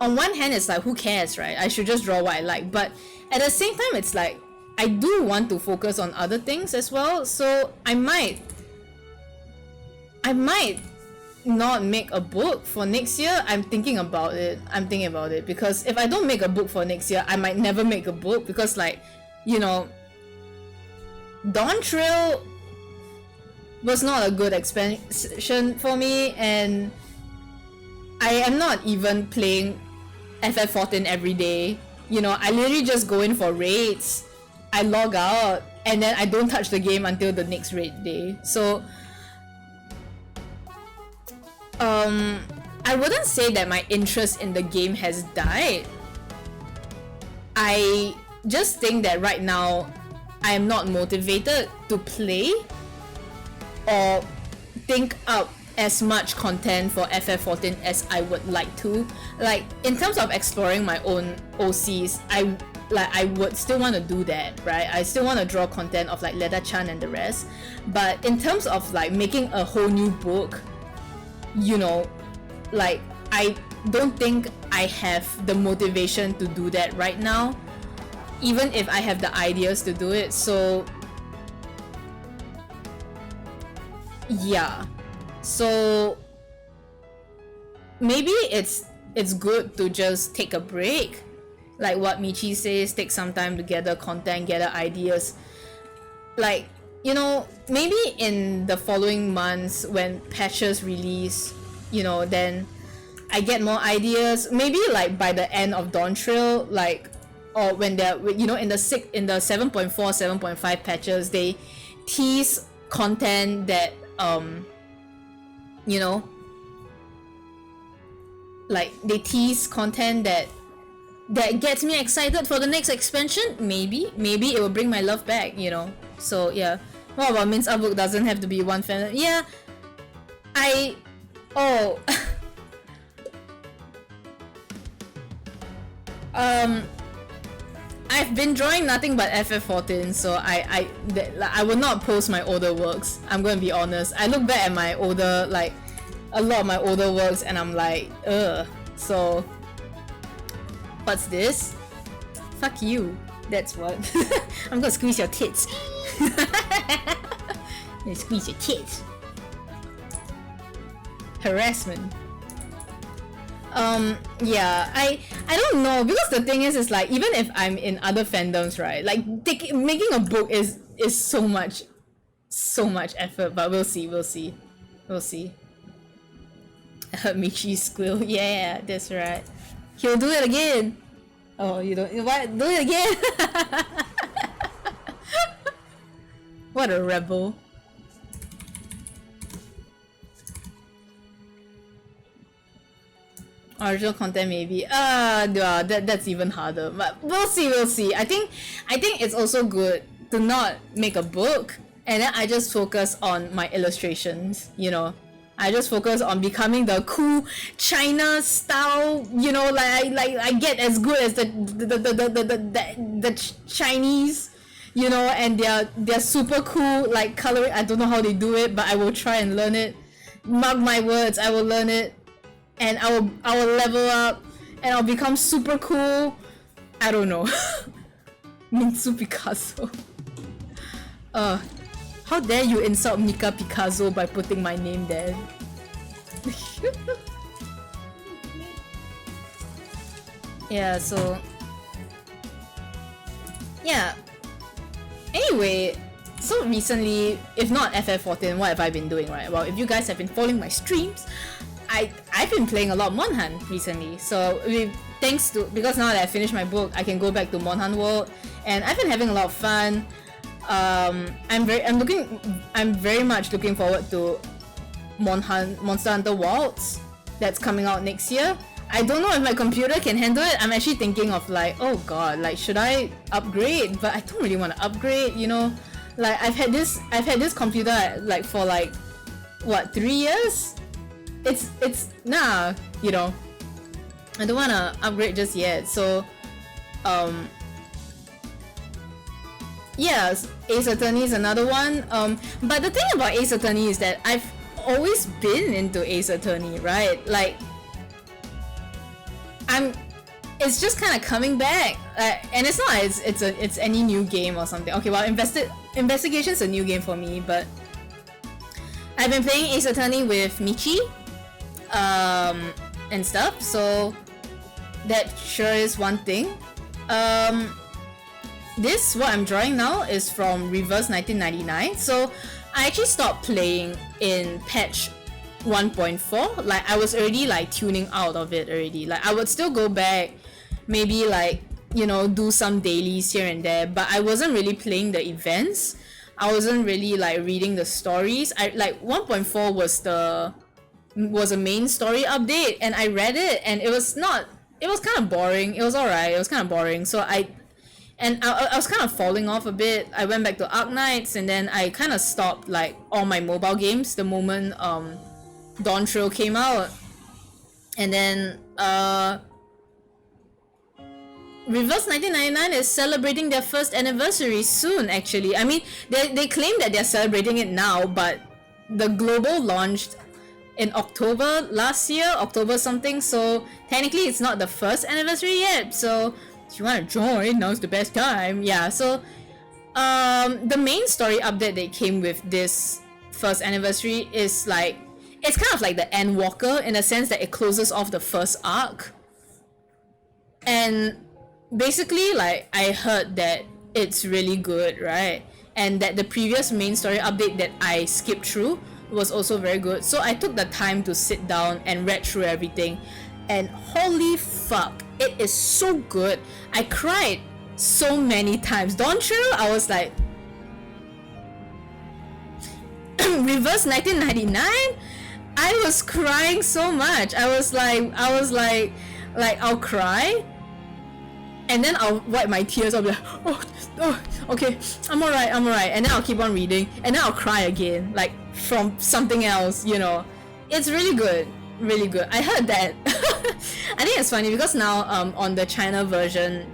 on one hand it's like, who cares, right? I should just draw what I like, but at the same time it's like, I do want to focus on other things as well. So I might not make a book for next year. I'm thinking about it, because if I don't make a book for next year, I might never make a book, because, like, you know, Dawn Trail was not a good expansion for me, and I am not even playing FF14 every day. You know, I literally just go in for raids, I log out, and then I don't touch the game until the next raid day. So I wouldn't say that my interest in the game has died. I just think that right now I am not motivated to play or think up as much content for FF14 as I would like to. Like, in terms of exploring my own OCs, I would still want to do that, right? I still want to draw content of like Leda-chan and the rest. But in terms of like making a whole new book, you know, like, I don't think I have the motivation to do that right now, even if I have the ideas to do it. So yeah, so maybe it's good to just take a break, like what Michi says, take some time to gather content, gather ideas. Like, you know, maybe in the following months when patches release, you know, then I get more ideas. Maybe like by the end of Dawn Trail, like, or when they're, you know, in the 7.4, 7.5 patches, they tease content that you know, like they tease content that gets me excited for the next expansion. Maybe it will bring my love back, you know. So yeah. What about Min's artbook doesn't have to be one fan? Yeah, I've been drawing nothing but FF14, so I will not post my older works. I'm gonna be honest. I look back at my older, like, a lot of my older works, and I'm like, ugh. So, what's this? Fuck you. That's what. I'm gonna squeeze your tits. Squeeze your tits. Harassment. Yeah, I don't know, because the thing is like, even if I'm in other fandoms, right, like making a book is so much effort, but we'll see. I heard Michi squeal. Yeah, that's right. He'll do it again. Oh, you don't, what? Do it again. What a rebel. Original content maybe. Yeah, that's even harder. But we'll see. I think it's also good to not make a book and then I just focus on my illustrations, you know. I just focus on becoming the cool China style, you know, like I get as good as the Chinese, you know, and they're super cool, like coloring. I don't know how they do it, but I will try and learn it. Mark my words, I will learn it. And I will level up and I'll become super cool. I don't know. Minsu Picasso. How dare you insult Mika Picasso by putting my name there? Yeah, so yeah. Anyway, so recently, if not FF14, what have I been doing, right? Well, if you guys have been following my streams, I've been playing a lot of Monhan recently, so because now that I finished my book, I can go back to Monhan World, and I've been having a lot of fun. I'm very much looking forward to Monster Hunter Wilds that's coming out next year. I don't know if my computer can handle it. I'm actually thinking of like, oh god, like should I upgrade? But I don't really want to upgrade, you know. Like I've had this computer like for like what, 3 years? It's nah, you know. I don't wanna upgrade just yet. So yeah, Ace Attorney is another one. But the thing about Ace Attorney is that I've always been into Ace Attorney, right? Like it's just kind of coming back, and it's not it's any new game or something. Okay, well, Investigation's a new game for me, but I've been playing Ace Attorney with Michi and stuff, so that sure is one thing. This, what I'm drawing now, is from Reverse 1999, so I actually stopped playing in patch 1.4. Like, I was already like tuning out of it already. Like, I would still go back, maybe like, you know, do some dailies here and there, but I wasn't really playing the events. I wasn't really like reading the stories. Like 1.4 was the was a main story update, and I read it, and it was not. It was kind of boring. It was alright. It was kind of boring. So I was kind of falling off a bit. I went back to Arknights, and then I kind of stopped like all my mobile games the moment Dawn Trail came out, and then Reverse 1999 is celebrating their first anniversary soon. Actually, I mean they claim that they're celebrating it now, but the global launched in October last year, October something. So technically, it's not the first anniversary yet. So if you want to join, now's the best time. Yeah. So the main story update that came with this first anniversary is like, it's kind of like the Endwalker in the sense that it closes off the first arc. And basically, like, I heard that it's really good, right? And that the previous main story update that I skipped through was also very good. So I took the time to sit down and read through everything, and holy fuck, it is so good. I cried so many times. Dawn Trail, I was like Reverse 1999, I was crying so much. I was like I'll cry, and then I'll wipe my tears. I'll be like, oh, okay, I'm alright, and then I'll keep on reading, and then I'll cry again, like from something else, you know. It's really good, really good. I heard that. I think it's funny because now on the China version,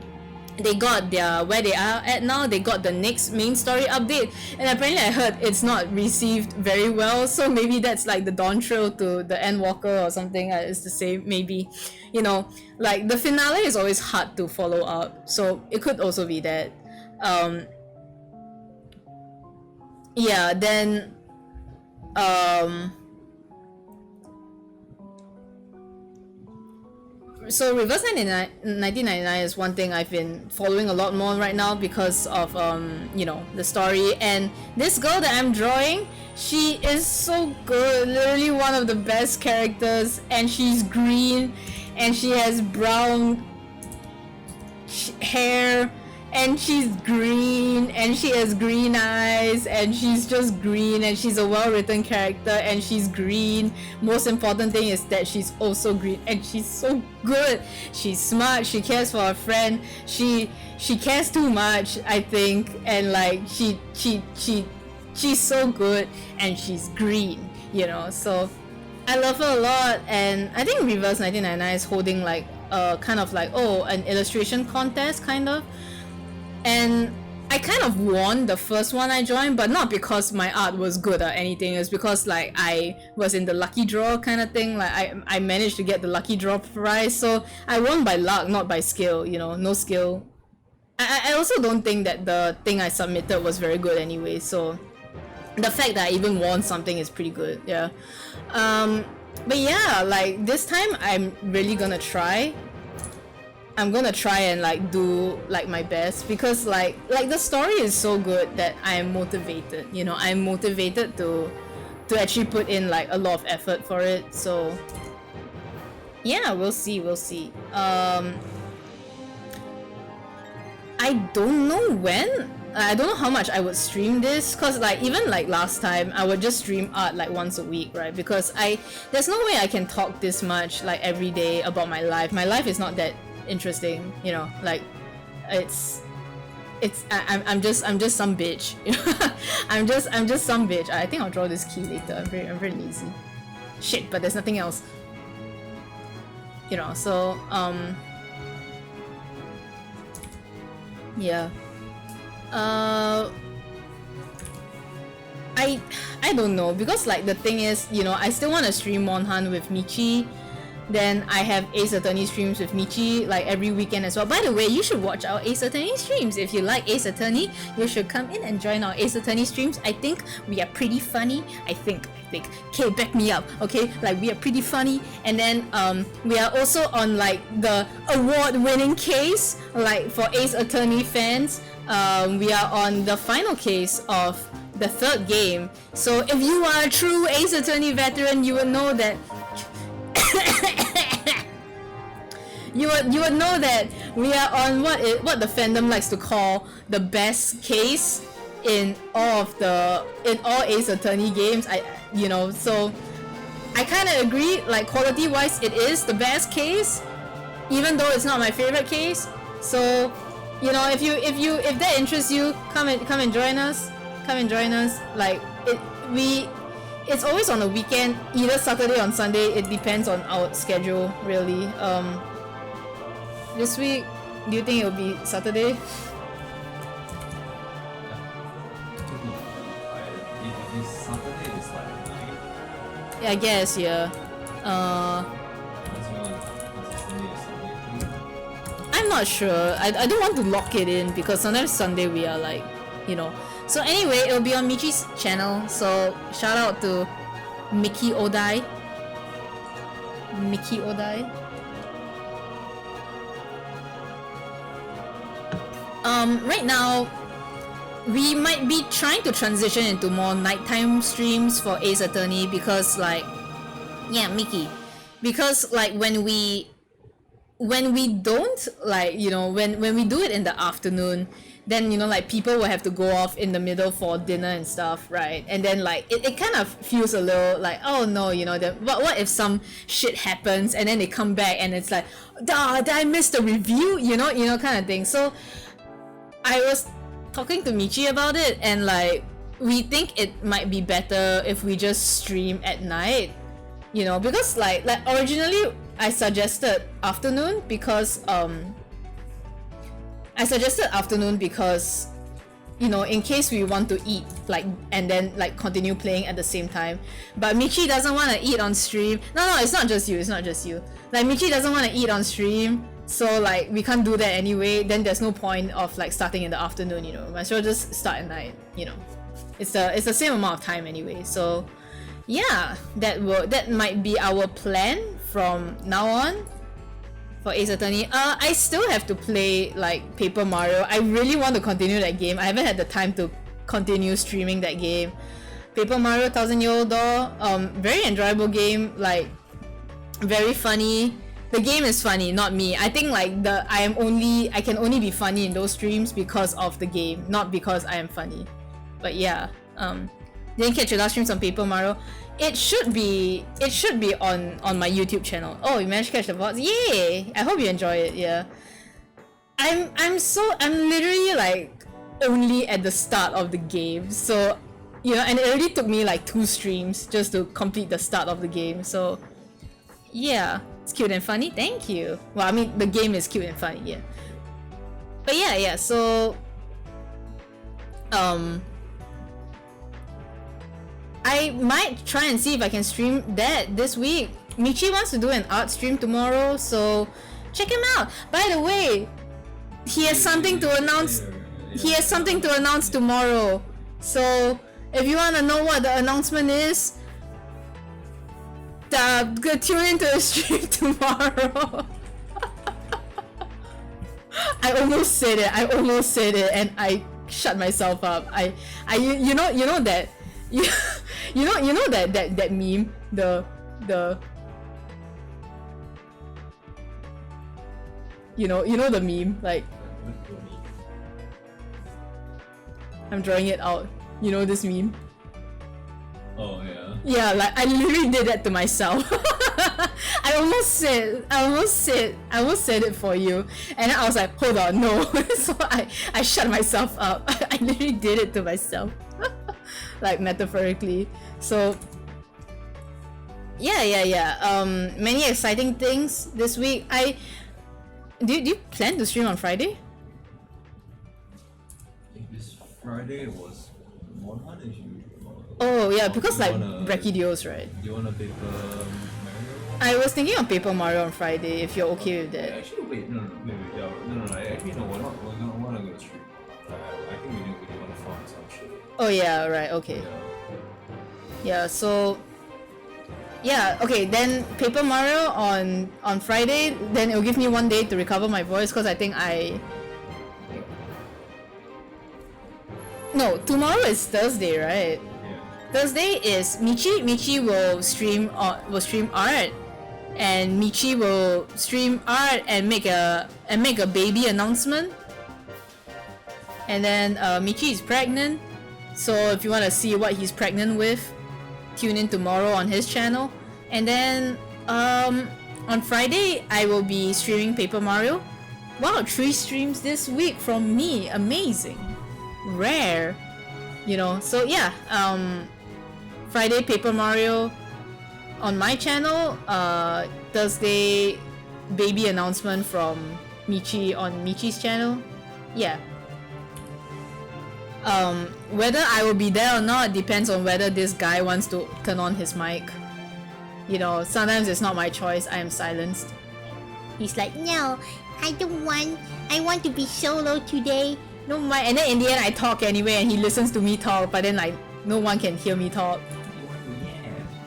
they got their, where they are at now, they got the next main story update, and apparently I heard it's not received very well, so maybe that's like the Dawn Trail to the Endwalker or something. It's the same, maybe, you know, like the finale is always hard to follow up, so it could also be that. Yeah, then so Reverse 1999 is one thing I've been following a lot more right now because of you know, the story. And this girl that I'm drawing, she is so good, literally one of the best characters, and she's green and she has brown hair, and she's green, and she has green eyes, and she's just green, and she's a well-written character, and she's green. Most important thing is that she's also green, and she's so good. She's smart, she cares for her friend, she cares too much, I think, and like she's so good, and she's green, you know. So I love her a lot, and I think Reverse 1999 is holding like kind of like, oh, an illustration contest kind of. And I kind of won the first one I joined, but not because my art was good or anything. It's because like I was in the lucky draw kind of thing. Like I managed to get the lucky draw prize, so I won by luck, not by skill, you know, no skill. I also don't think that the thing I submitted was very good anyway, so the fact that I even won something is pretty good, yeah. But yeah, like this time I'm really gonna try. I'm gonna try and like do like my best, because like the story is so good that I'm motivated, you know. I'm motivated to actually put in like a lot of effort for it. So yeah, we'll see. I don't know when. I don't know how much I would stream this, cause like even like last time I would just stream art like once a week, right? Because there's no way I can talk this much like every day about my life. My life is not that interesting, you know. Like I'm just some bitch, you know? I'm just some bitch. I think I'll draw this key later. I'm very lazy. Shit, but there's nothing else, you know. So yeah. I don't know, because like the thing is, you know, I still want to stream Monhan with Michi. Then I have Ace Attorney streams with Michi like every weekend as well. By the way, you should watch our Ace Attorney streams. If you like Ace Attorney, you should come in and join our Ace Attorney streams. I think we are pretty funny. I think. Okay, back me up. Okay, like we are pretty funny. And then we are also on like the award-winning case, like for Ace Attorney fans. We are on the final case of the third game. So if you are a true Ace Attorney veteran, you would know that you would know that we are on what the fandom likes to call the best case in all Ace Attorney games. You know, so I kind of agree, like quality-wise, it is the best case, even though it's not my favorite case. So, you know, if that interests you, come and join us. Come and join us. Like it's always on the weekend, either Saturday or Sunday. It depends on our schedule, really. This week, do you think it'll be Saturday? If it's Saturday, it's like 9. Yeah, I guess, yeah. I'm not sure. I don't want to lock it in because sometimes Sunday we are like, you know. So anyway, it'll be on Michi's channel. So shout out to Mickey Odai. Mickey Odai. Right now, we might be trying to transition into more nighttime streams for Ace Attorney because like, yeah, Mickey, because like when we don't, like, you know, when we do it in the afternoon, then, you know, like people will have to go off in the middle for dinner and stuff, right? And then like it kind of feels a little like, oh no, you know, what if some shit happens and then they come back and it's like, did I miss the review, you know kind of thing. So I was talking to Michi about it, and like we think it might be better if we just stream at night, you know, because like originally I suggested afternoon because you know, in case we want to eat, like, and then like continue playing at the same time. But Michi doesn't want to eat on stream. No, it's not just you. Like Michi doesn't want to eat on stream, so like we can't do that anyway. Then there's no point of like starting in the afternoon. You know, might as well just start at night. You know, it's the same amount of time anyway. So yeah, that might be our plan from now on for Ace Attorney. I still have to play like Paper Mario. I really want to continue that game. I haven't had the time to continue streaming that game. Paper Mario 1000-Year-Old Door, very enjoyable game, like very funny. The game is funny, not me. I think like I can only be funny in those streams because of the game, not because I am funny. But yeah, didn't catch your last streams on Paper Mario. It should be on my YouTube channel. Oh, you managed to catch the bots? Yay! I hope you enjoy it. Yeah, I'm literally like only at the start of the game, so you know, and it already took me like 2 streams just to complete the start of the game. So yeah, it's cute and funny. Thank you. Well, I mean the game is cute and funny. Yeah, but yeah. So I might try and see if I can stream that this week. Michi wants to do an art stream tomorrow, so check him out. By the way, he has something to announce. He has something to announce tomorrow. So if you want to know what the announcement is, tune into the stream tomorrow. I almost said it, and I shut myself up. You know that. You know that meme, the you know the meme, like I'm drawing it out. You know this meme? Oh yeah. Yeah, like I literally did that to myself. I almost said it for you, and then I was like, hold on, no. So I shut myself up. I literally did it to myself. Like metaphorically. So yeah. Many exciting things this week. Do you plan to stream on Friday? If this Friday was 100 you. Oh yeah, because like wanna- Brachydios, right? Do you want a Paper Mario? I was thinking of Paper Mario on Friday, if you're okay with that. Actually, wait, no. Actually, no. We're not gonna stream. I think we do want to farm some shit. Oh yeah, right, okay. Yeah, so yeah, okay, then Paper Mario on Friday, then it'll give me 1 day to recover my voice because I think no, tomorrow is Thursday, right? Yeah. Thursday is Michi will stream art, and Michi will stream art and make a baby announcement. And then Michi is pregnant, so if you want to see what he's pregnant with, tune in tomorrow on his channel. And then on Friday I will be streaming Paper Mario. Wow, 3 streams this week from me. Amazing. Rare. You know, so yeah, Friday Paper Mario on my channel, Thursday baby announcement from Michi on Michi's channel. Yeah. Whether I will be there or not depends on whether this guy wants to turn on his mic. You know, sometimes it's not my choice, I am silenced. He's like, no, I don't want. I want to be solo today. No, and then in the end I talk anyway and he listens to me talk, but then like no one can hear me talk.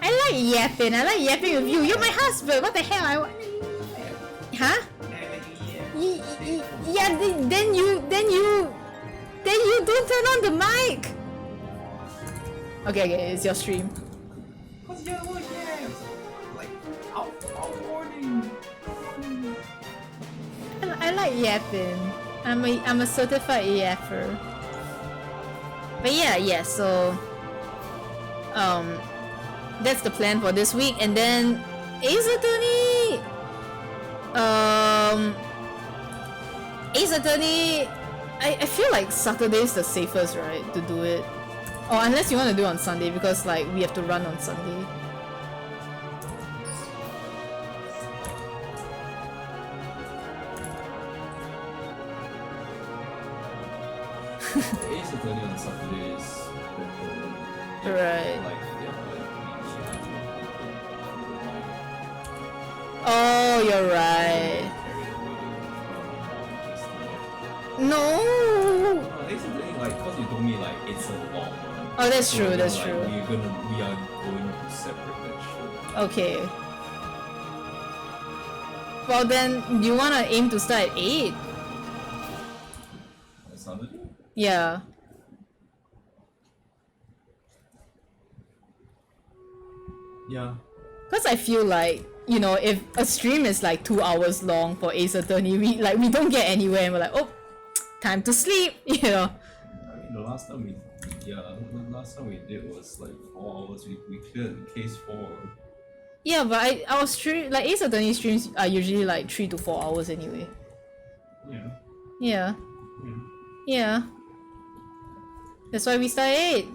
I like yapping. I like yapping with you. You're my husband. What the hell? Huh? Yeah. Then you don't turn on the mic. Okay. It's your stream. Cause you're like out warning. I like yapping. I'm a certified yapper. But yeah. So that's the plan for this week, and then Ace Attorney. Ace Attorney. I feel like Saturday is the safest, right, to do it. Or unless you want to do it on Sunday, because like we have to run on Sunday. Ace Attorney on Saturday is Right. like Oh, you're right. No. Ace Attorney, like, cause you told me like it's a long one. Oh, that's So true. then, That's like, true. We are going to separate that show. Okay. Well then, you wanna aim to start at 8? Saturday? Yeah. Yeah. Cause I feel like, you know, if a stream is like 2 hours long for Ace Attorney, we don't get anywhere and we're like, oh, time to sleep, you know. I mean, the last time we did was like 4 hours. We cleared case 4. Yeah, but our stream, like Ace Attorney streams are usually like 3 to 4 hours anyway. Yeah. Yeah. Yeah. Yeah. That's why we start at 8.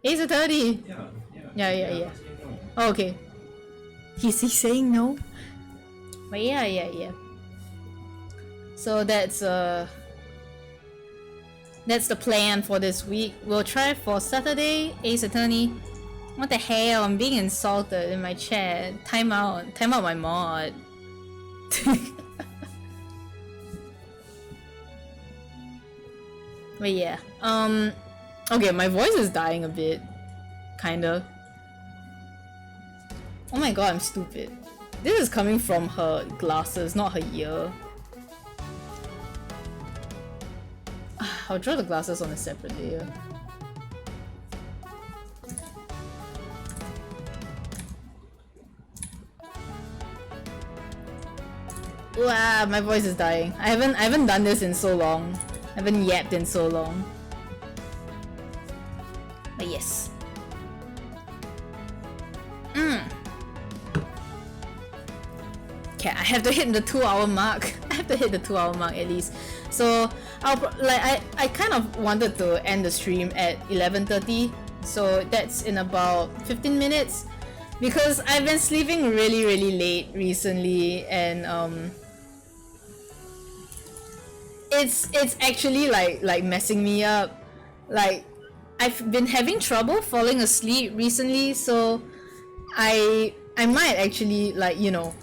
Ace Attorney. Yeah. Oh, okay. He's saying no? But yeah. So that's the plan for this week. We'll try for Saturday, Ace Attorney. What the hell? I'm being insulted in my chat. Time out my mod. But yeah. Okay, my voice is dying a bit. Kinda. Oh my god, I'm stupid. This is coming from her glasses, not her ear. I'll draw the glasses on a separate layer. Wow, my voice is dying. I haven't done this in so long. I haven't yapped in so long. But yes. Okay, I have to hit the 2-hour mark. I have to hit the 2-hour mark at least. So I kind of wanted to end the stream at 11:30. So that's in about 15 minutes. Because I've been sleeping really late recently, and it's actually like messing me up. Like I've been having trouble falling asleep recently, so I might actually like, you know,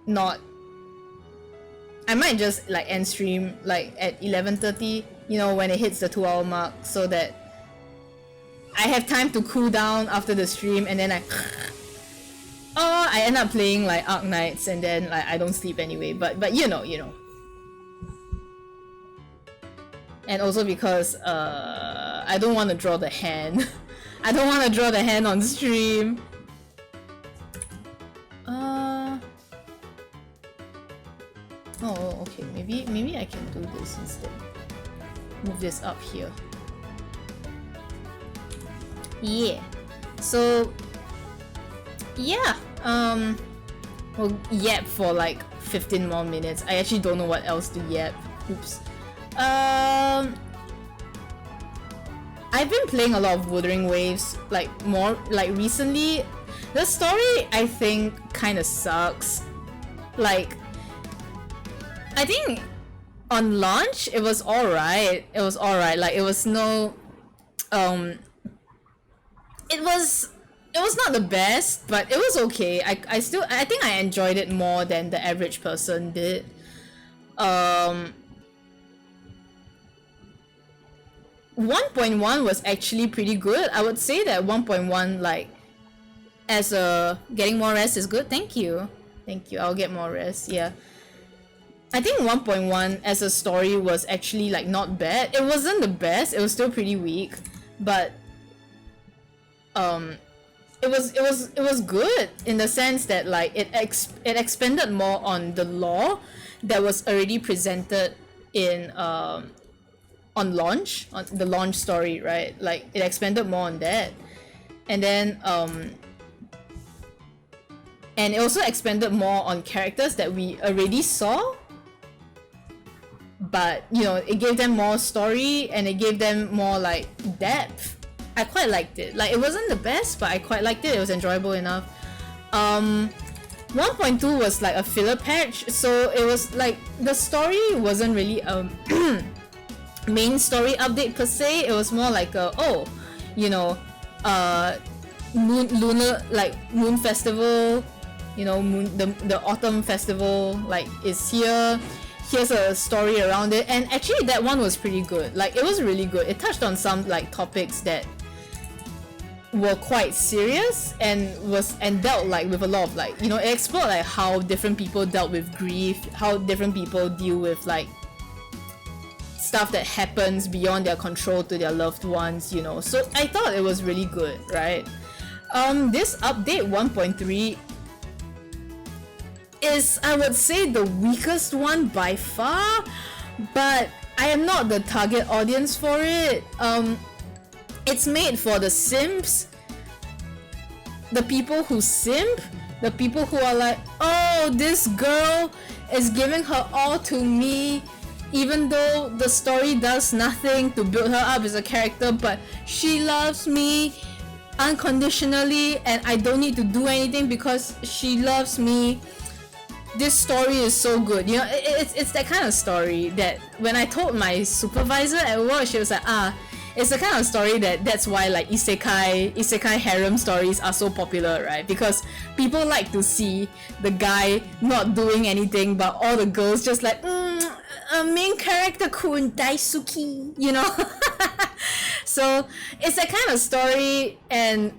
not. I might just like end stream like at 11:30, you know, when it hits the 2-hour mark, so that I have time to cool down after the stream, and then I end up playing like Ark Knights, and then like I don't sleep anyway. But you know. And also because I don't want to draw the hand. I don't want to draw the hand on stream. Oh, okay. Maybe I can do this instead. Move this up here. Yeah. So yeah, we'll yap for like 15 more minutes. I actually don't know what else to yap. Oops. I've been playing a lot of Wuthering Waves, like more like recently. The story I think kind of sucks. Like, I think on launch it was alright. It was alright. Like, it was no, it was not the best, but it was okay. I think I enjoyed it more than the average person did. 1.1 was actually pretty good. I would say that 1.1, like, as a getting more rest is good. Thank you. I'll get more rest. Yeah. I think 1.1 as a story was actually like not bad. It wasn't the best. It was still pretty weak, but it was good in the sense that like it expanded more on the lore that was already presented in on launch, on the launch story, right? Like it expanded more on that, and then and it also expanded more on characters that we already saw, but you know, it gave them more story and it gave them more like depth. I quite liked it. Like, it wasn't the best, but I quite liked it. It was enjoyable enough. 1.2 was like a filler patch, so it was like the story wasn't really a main story update per se. It was more like a, oh, you know, moon festival, you know, the autumn festival like is here. Here's a story around it, and actually that one was pretty good. Like, it was really good. It touched on some like topics that were quite serious and dealt like with a lot of like, you know, it explored like how different people dealt with grief, how different people deal with like stuff that happens beyond their control to their loved ones, you know. So I thought it was really good, right? This update 1.3 is, I would say, the weakest one by far, but I am not the target audience for it. It's made for the simps, the people who simp, the people who are like, oh, this girl is giving her all to me, even though the story does nothing to build her up as a character, but she loves me unconditionally and I don't need to do anything because she loves me. This story is so good, you know. It's that kind of story that when I told my supervisor at work, she was like, it's the kind of story that's why like isekai harem stories are so popular, right? Because people like to see the guy not doing anything, but all the girls just like, a main character kun daisuki, you know. So it's that kind of story, and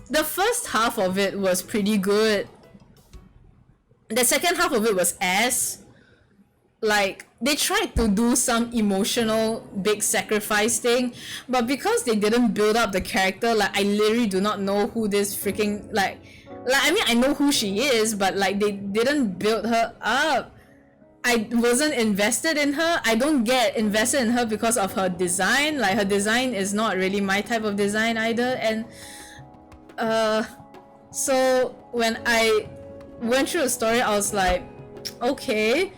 the first half of it was pretty good. The second half of it was ass. Like, they tried to do some emotional big sacrifice thing, but because they didn't build up the character, like, I literally do not know who this freaking, like I mean, I know who she is, but like, they didn't build her up. I wasn't invested in her. I don't get invested in her because of her design. Like, her design is not really my type of design either, and so when I went through the story, I was like, okay,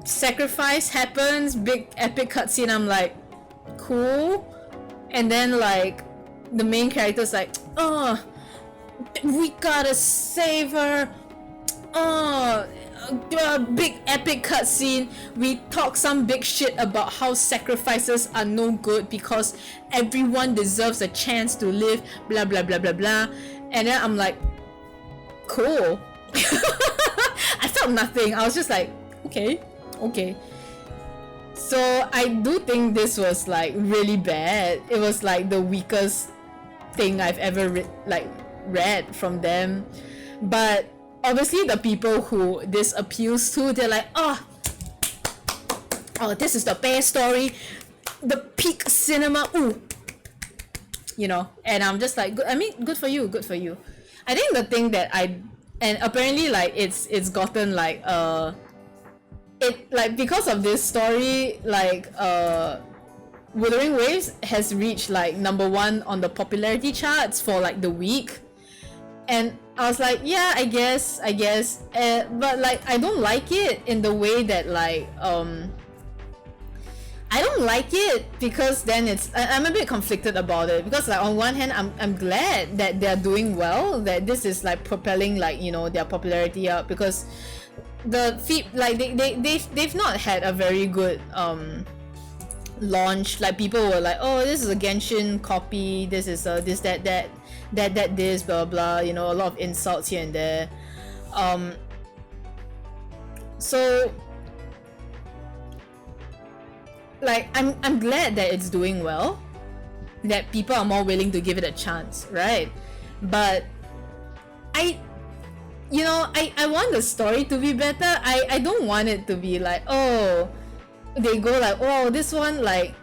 sacrifice happens, big epic cutscene. I'm like, cool. And then like the main character's like, oh, we gotta save her. Oh, big epic cutscene. We talk some big shit about how sacrifices are no good because everyone deserves a chance to live, blah blah blah blah blah. And then I'm like, cool. I felt nothing. I was just like, okay. So I do think this was like really bad. It was like the weakest thing I've ever read from them. But obviously the people who this appeals to, they're like, oh, this is the best story, the peak cinema, ooh, you know. And I'm just like, I mean, good for you. I think the thing that and apparently like it's gotten like it, like, because of this story, like Wuthering Waves has reached like #1 on the popularity charts for like the week, and I was like, yeah, I guess, but like I don't like it in the way that like I don't like it because then I'm a bit conflicted about it, because like on one hand I'm glad that they're doing well, that this is like propelling like, you know, their popularity up, because they've not had a very good launch. Like people were like, oh, this is a Genshin copy, this is this that this blah blah, you know, a lot of insults here and there. So like I'm glad that it's doing well, that people are more willing to give it a chance, right? But I want the story to be better. I don't want it to be like, oh, they go like, oh, this one like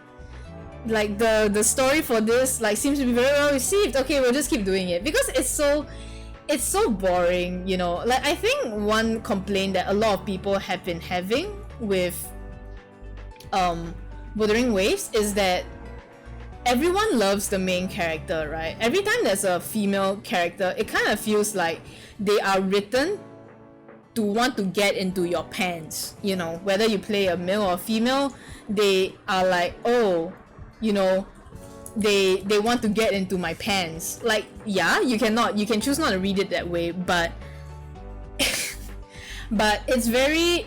the story for this like seems to be very well received, okay, we'll just keep doing it, because it's so boring, you know. Like I think one complaint that a lot of people have been having with Wuthering Waves is that everyone loves the main character, right? Every time there's a female character, it kind of feels like they are written to want to get into your pants, you know, whether you play a male or female, they are like, oh, you know, they want to get into my pants. Like, yeah, you can choose not to read it that way, but but it's very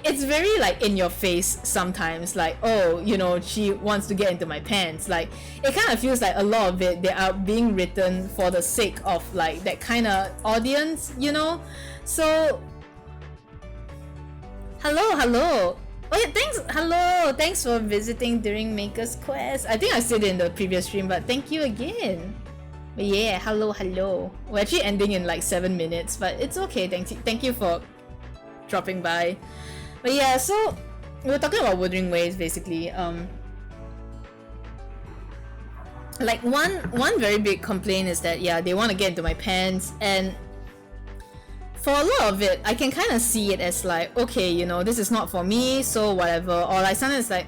like in your face sometimes, like, oh, you know, she wants to get into my pants. Like it kind of feels like a lot of it they are being written for the sake of like that kind of audience, you know. So hello, oh yeah, thanks for visiting during Maker's Quest. I think I said it in the previous stream, but thank you again. But yeah, hello, we're actually ending in like 7 minutes, but it's okay. Thank you for dropping by. But yeah, so we were talking about Wuthering Waves basically. Like one very big complaint is that, yeah, they want to get into my pants, and for a lot of it I can kind of see it as like, okay, you know, this is not for me, so whatever. Or like sometimes it's like,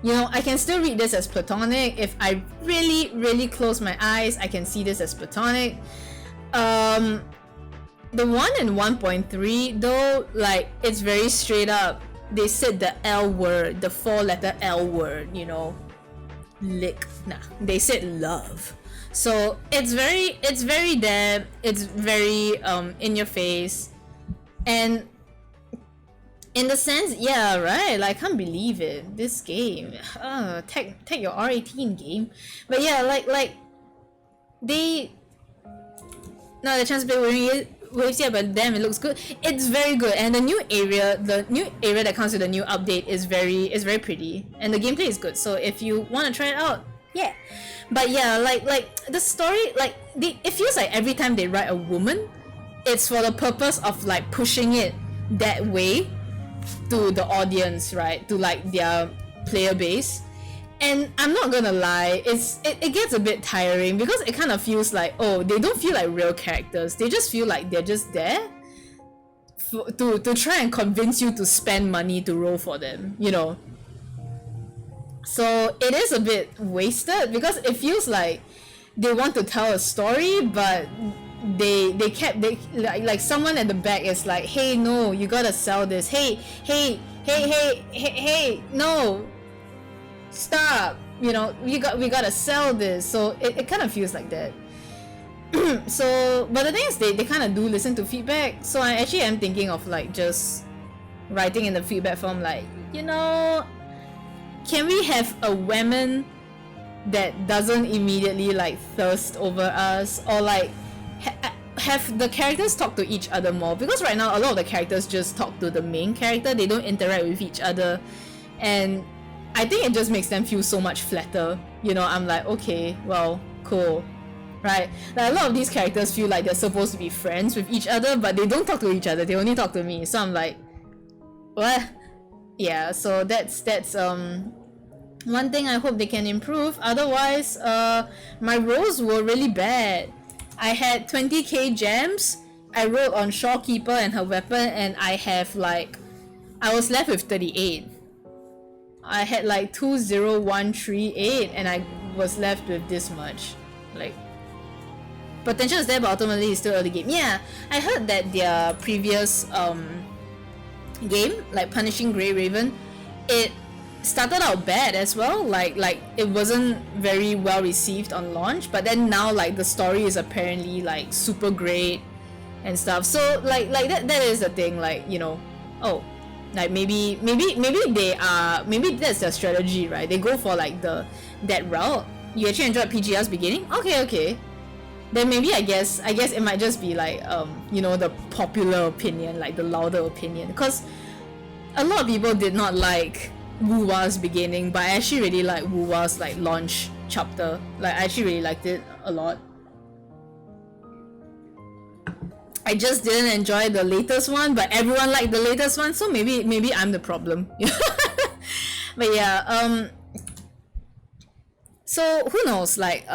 you know, I can still read this as platonic. If I really close my eyes, I can see this as platonic. The 1 and 1.3 though, like it's very straight up. They said the L word, the 4-letter L word, you know. Lick. Nah, they said love. So it's very there, it's very in your face. And in the sense, yeah, right, like I can't believe it. This game. Take your R18 game. But yeah, like they no, the chance to play Waves, yeah, but damn, it looks good. It's very good, and the new area that comes with the new update is very pretty, and the gameplay is good. So if you want to try it out, yeah. But yeah, like the story, like it feels like every time they write a woman, it's for the purpose of like pushing it that way to the audience, right? To like their player base. And I'm not gonna lie, it gets a bit tiring, because it kind of feels like, oh, they don't feel like real characters. They just feel like they're just there to try and convince you to spend money to roll for them, you know. So it is a bit wasted, because it feels like they want to tell a story, but they like someone at the back is like, hey, no, you gotta sell this. Hey, no, stop, you know, we gotta sell this. So it kind of feels like that. So but the thing is, they kind of do listen to feedback, so I actually am thinking of like just writing in the feedback form like, you know, can we have a woman that doesn't immediately like thirst over us, or like have the characters talk to each other more, because right now a lot of the characters just talk to the main character, they don't interact with each other, and I think it just makes them feel so much flatter, you know. I'm like, okay, well, cool, right? Like a lot of these characters feel like they're supposed to be friends with each other, but they don't talk to each other, they only talk to me. So I'm like, what? Yeah, so that's one thing I hope they can improve. Otherwise, my rolls were really bad. I had 20k gems, I rolled on Shorekeeper and her weapon, and I was left with 38. I had like 20138 and I was left with this much. Like, potential is there, but ultimately it's still early game. Yeah, I heard that their previous game, like Punishing Grey Raven, it started out bad as well. Like it wasn't very well received on launch, but then now like the story is apparently like super great and stuff. So like that is the thing. Like, you know, oh, like maybe they are, maybe that's their strategy, right? They go for like that route. You actually enjoyed PGR's beginning? Okay. Then maybe I guess it might just be like you know, the popular opinion, like the louder opinion, because a lot of people did not like Wuwa's beginning, but I actually really like Wuwa's like launch chapter. Like I actually really liked it a lot. I just didn't enjoy the latest one, but everyone liked the latest one, so maybe I'm the problem. But yeah, so who knows, like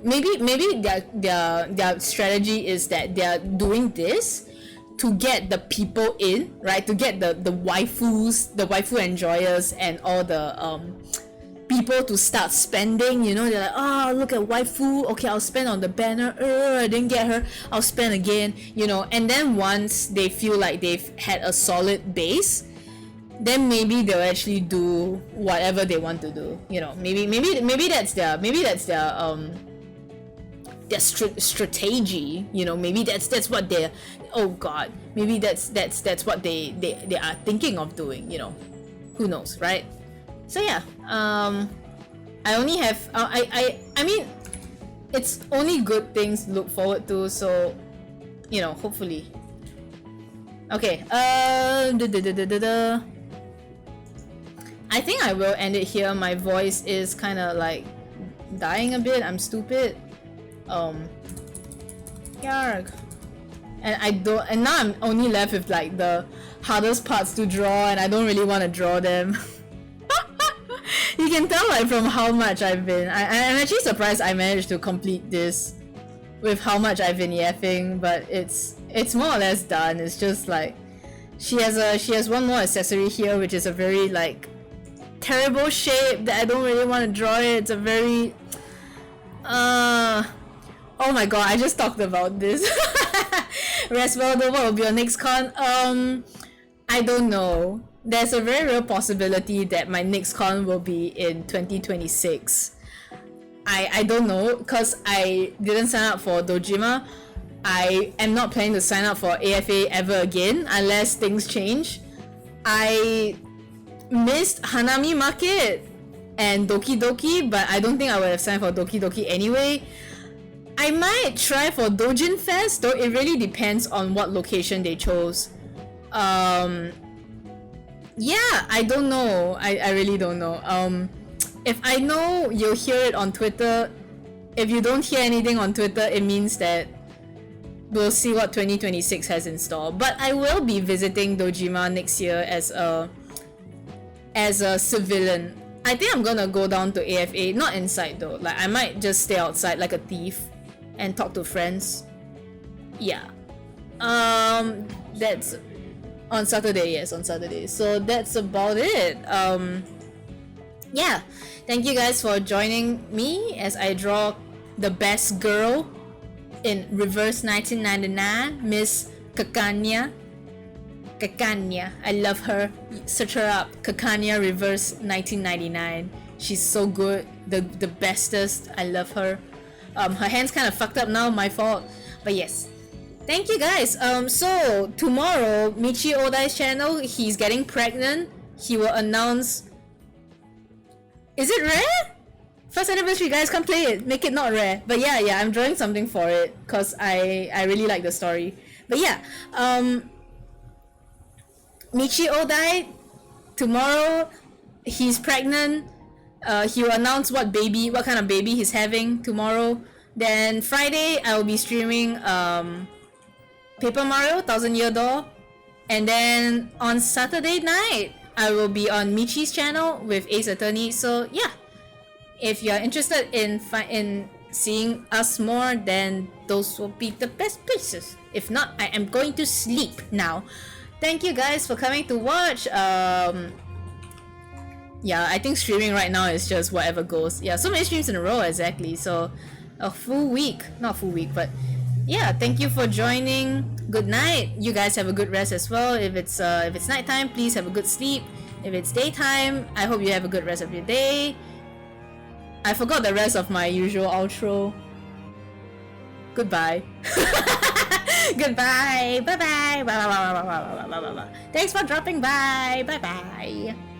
maybe their strategy is that they're doing this to get the people in, right? To get the waifus, the waifu enjoyers, and all the people to start spending. You know, they're like, oh, look at waifu, okay, I'll spend on the banner, I didn't get her, I'll spend again, you know. And then once they feel like they've had a solid base, then maybe they'll actually do whatever they want to do, you know. Maybe that's their strategy, you know. Maybe that's what they're, oh god, maybe that's what they are thinking of doing, you know. Who knows, right? So yeah, I only have I mean, it's only good things to look forward to, so you know, hopefully. Okay, I think I will end it here. My voice is kind of like dying a bit. I'm stupid. Yarg. And now I'm only left with like the hardest parts to draw, and I don't really want to draw them. You can tell like from how much I've been. I'm actually surprised I managed to complete this with how much I've been yapping, but it's more or less done. It's just like she has one more accessory here, which is a very like terrible shape that I don't really want to draw it. It's a very oh my god, I just talked about this. Resvaldo, what will be your next con? I don't know. There's a very real possibility that my next con will be in 2026. I don't know, because I didn't sign up for Dojima. I am not planning to sign up for AFA ever again unless things change. I missed Hanami Market and Doki Doki, but I don't think I would have signed for Doki Doki anyway. I might try for Dojin Fest, though it really depends on what location they chose. Yeah, I don't know. I really don't know. If I know, you'll hear it on Twitter. If you don't hear anything on Twitter, it means that we'll see what 2026 has in store. But I will be visiting Dojima next year as a civilian. I think I'm gonna go down to AFA, not inside though. Like I might just stay outside like a thief and talk to friends. Yeah. That's on Saturday, yes, on Saturday. So that's about it. Yeah. Thank you guys for joining me as I draw the best girl in reverse 1999, Miss Kakanya. Kakanya, I love her. Search her up. Kakanya reverse 1999. She's so good. The bestest. I love her. Her hand's kind of fucked up now, my fault. But yes. Thank you guys. So tomorrow, Michi Odai's channel, he's getting pregnant. He will announce. Is it rare? First anniversary, guys, come play it. Make it not rare. But yeah, I'm drawing something for it because I really like the story. But yeah, Michi Odai, tomorrow, he's pregnant. He will announce what kind of baby he's having tomorrow. Then Friday, I will be streaming Paper Mario 1000 Year Door. And then on Saturday night, I will be on Michi's channel with Ace Attorney. So yeah, if you're interested in seeing us more, then those will be the best places. If not, I am going to sleep now. Thank you guys for coming to watch. yeah, I think streaming right now is just whatever goes. Yeah, so many streams in a row, exactly. So a full week, not full week, but yeah, thank you for joining. Good night. You guys have a good rest as well. If it's nighttime, please have a good sleep. If it's daytime, I hope you have a good rest of your day. I forgot the rest of my usual outro. Goodbye. Goodbye. Bye bye. Bye bye bye bye bye bye bye bye. Thanks for dropping by. Bye bye.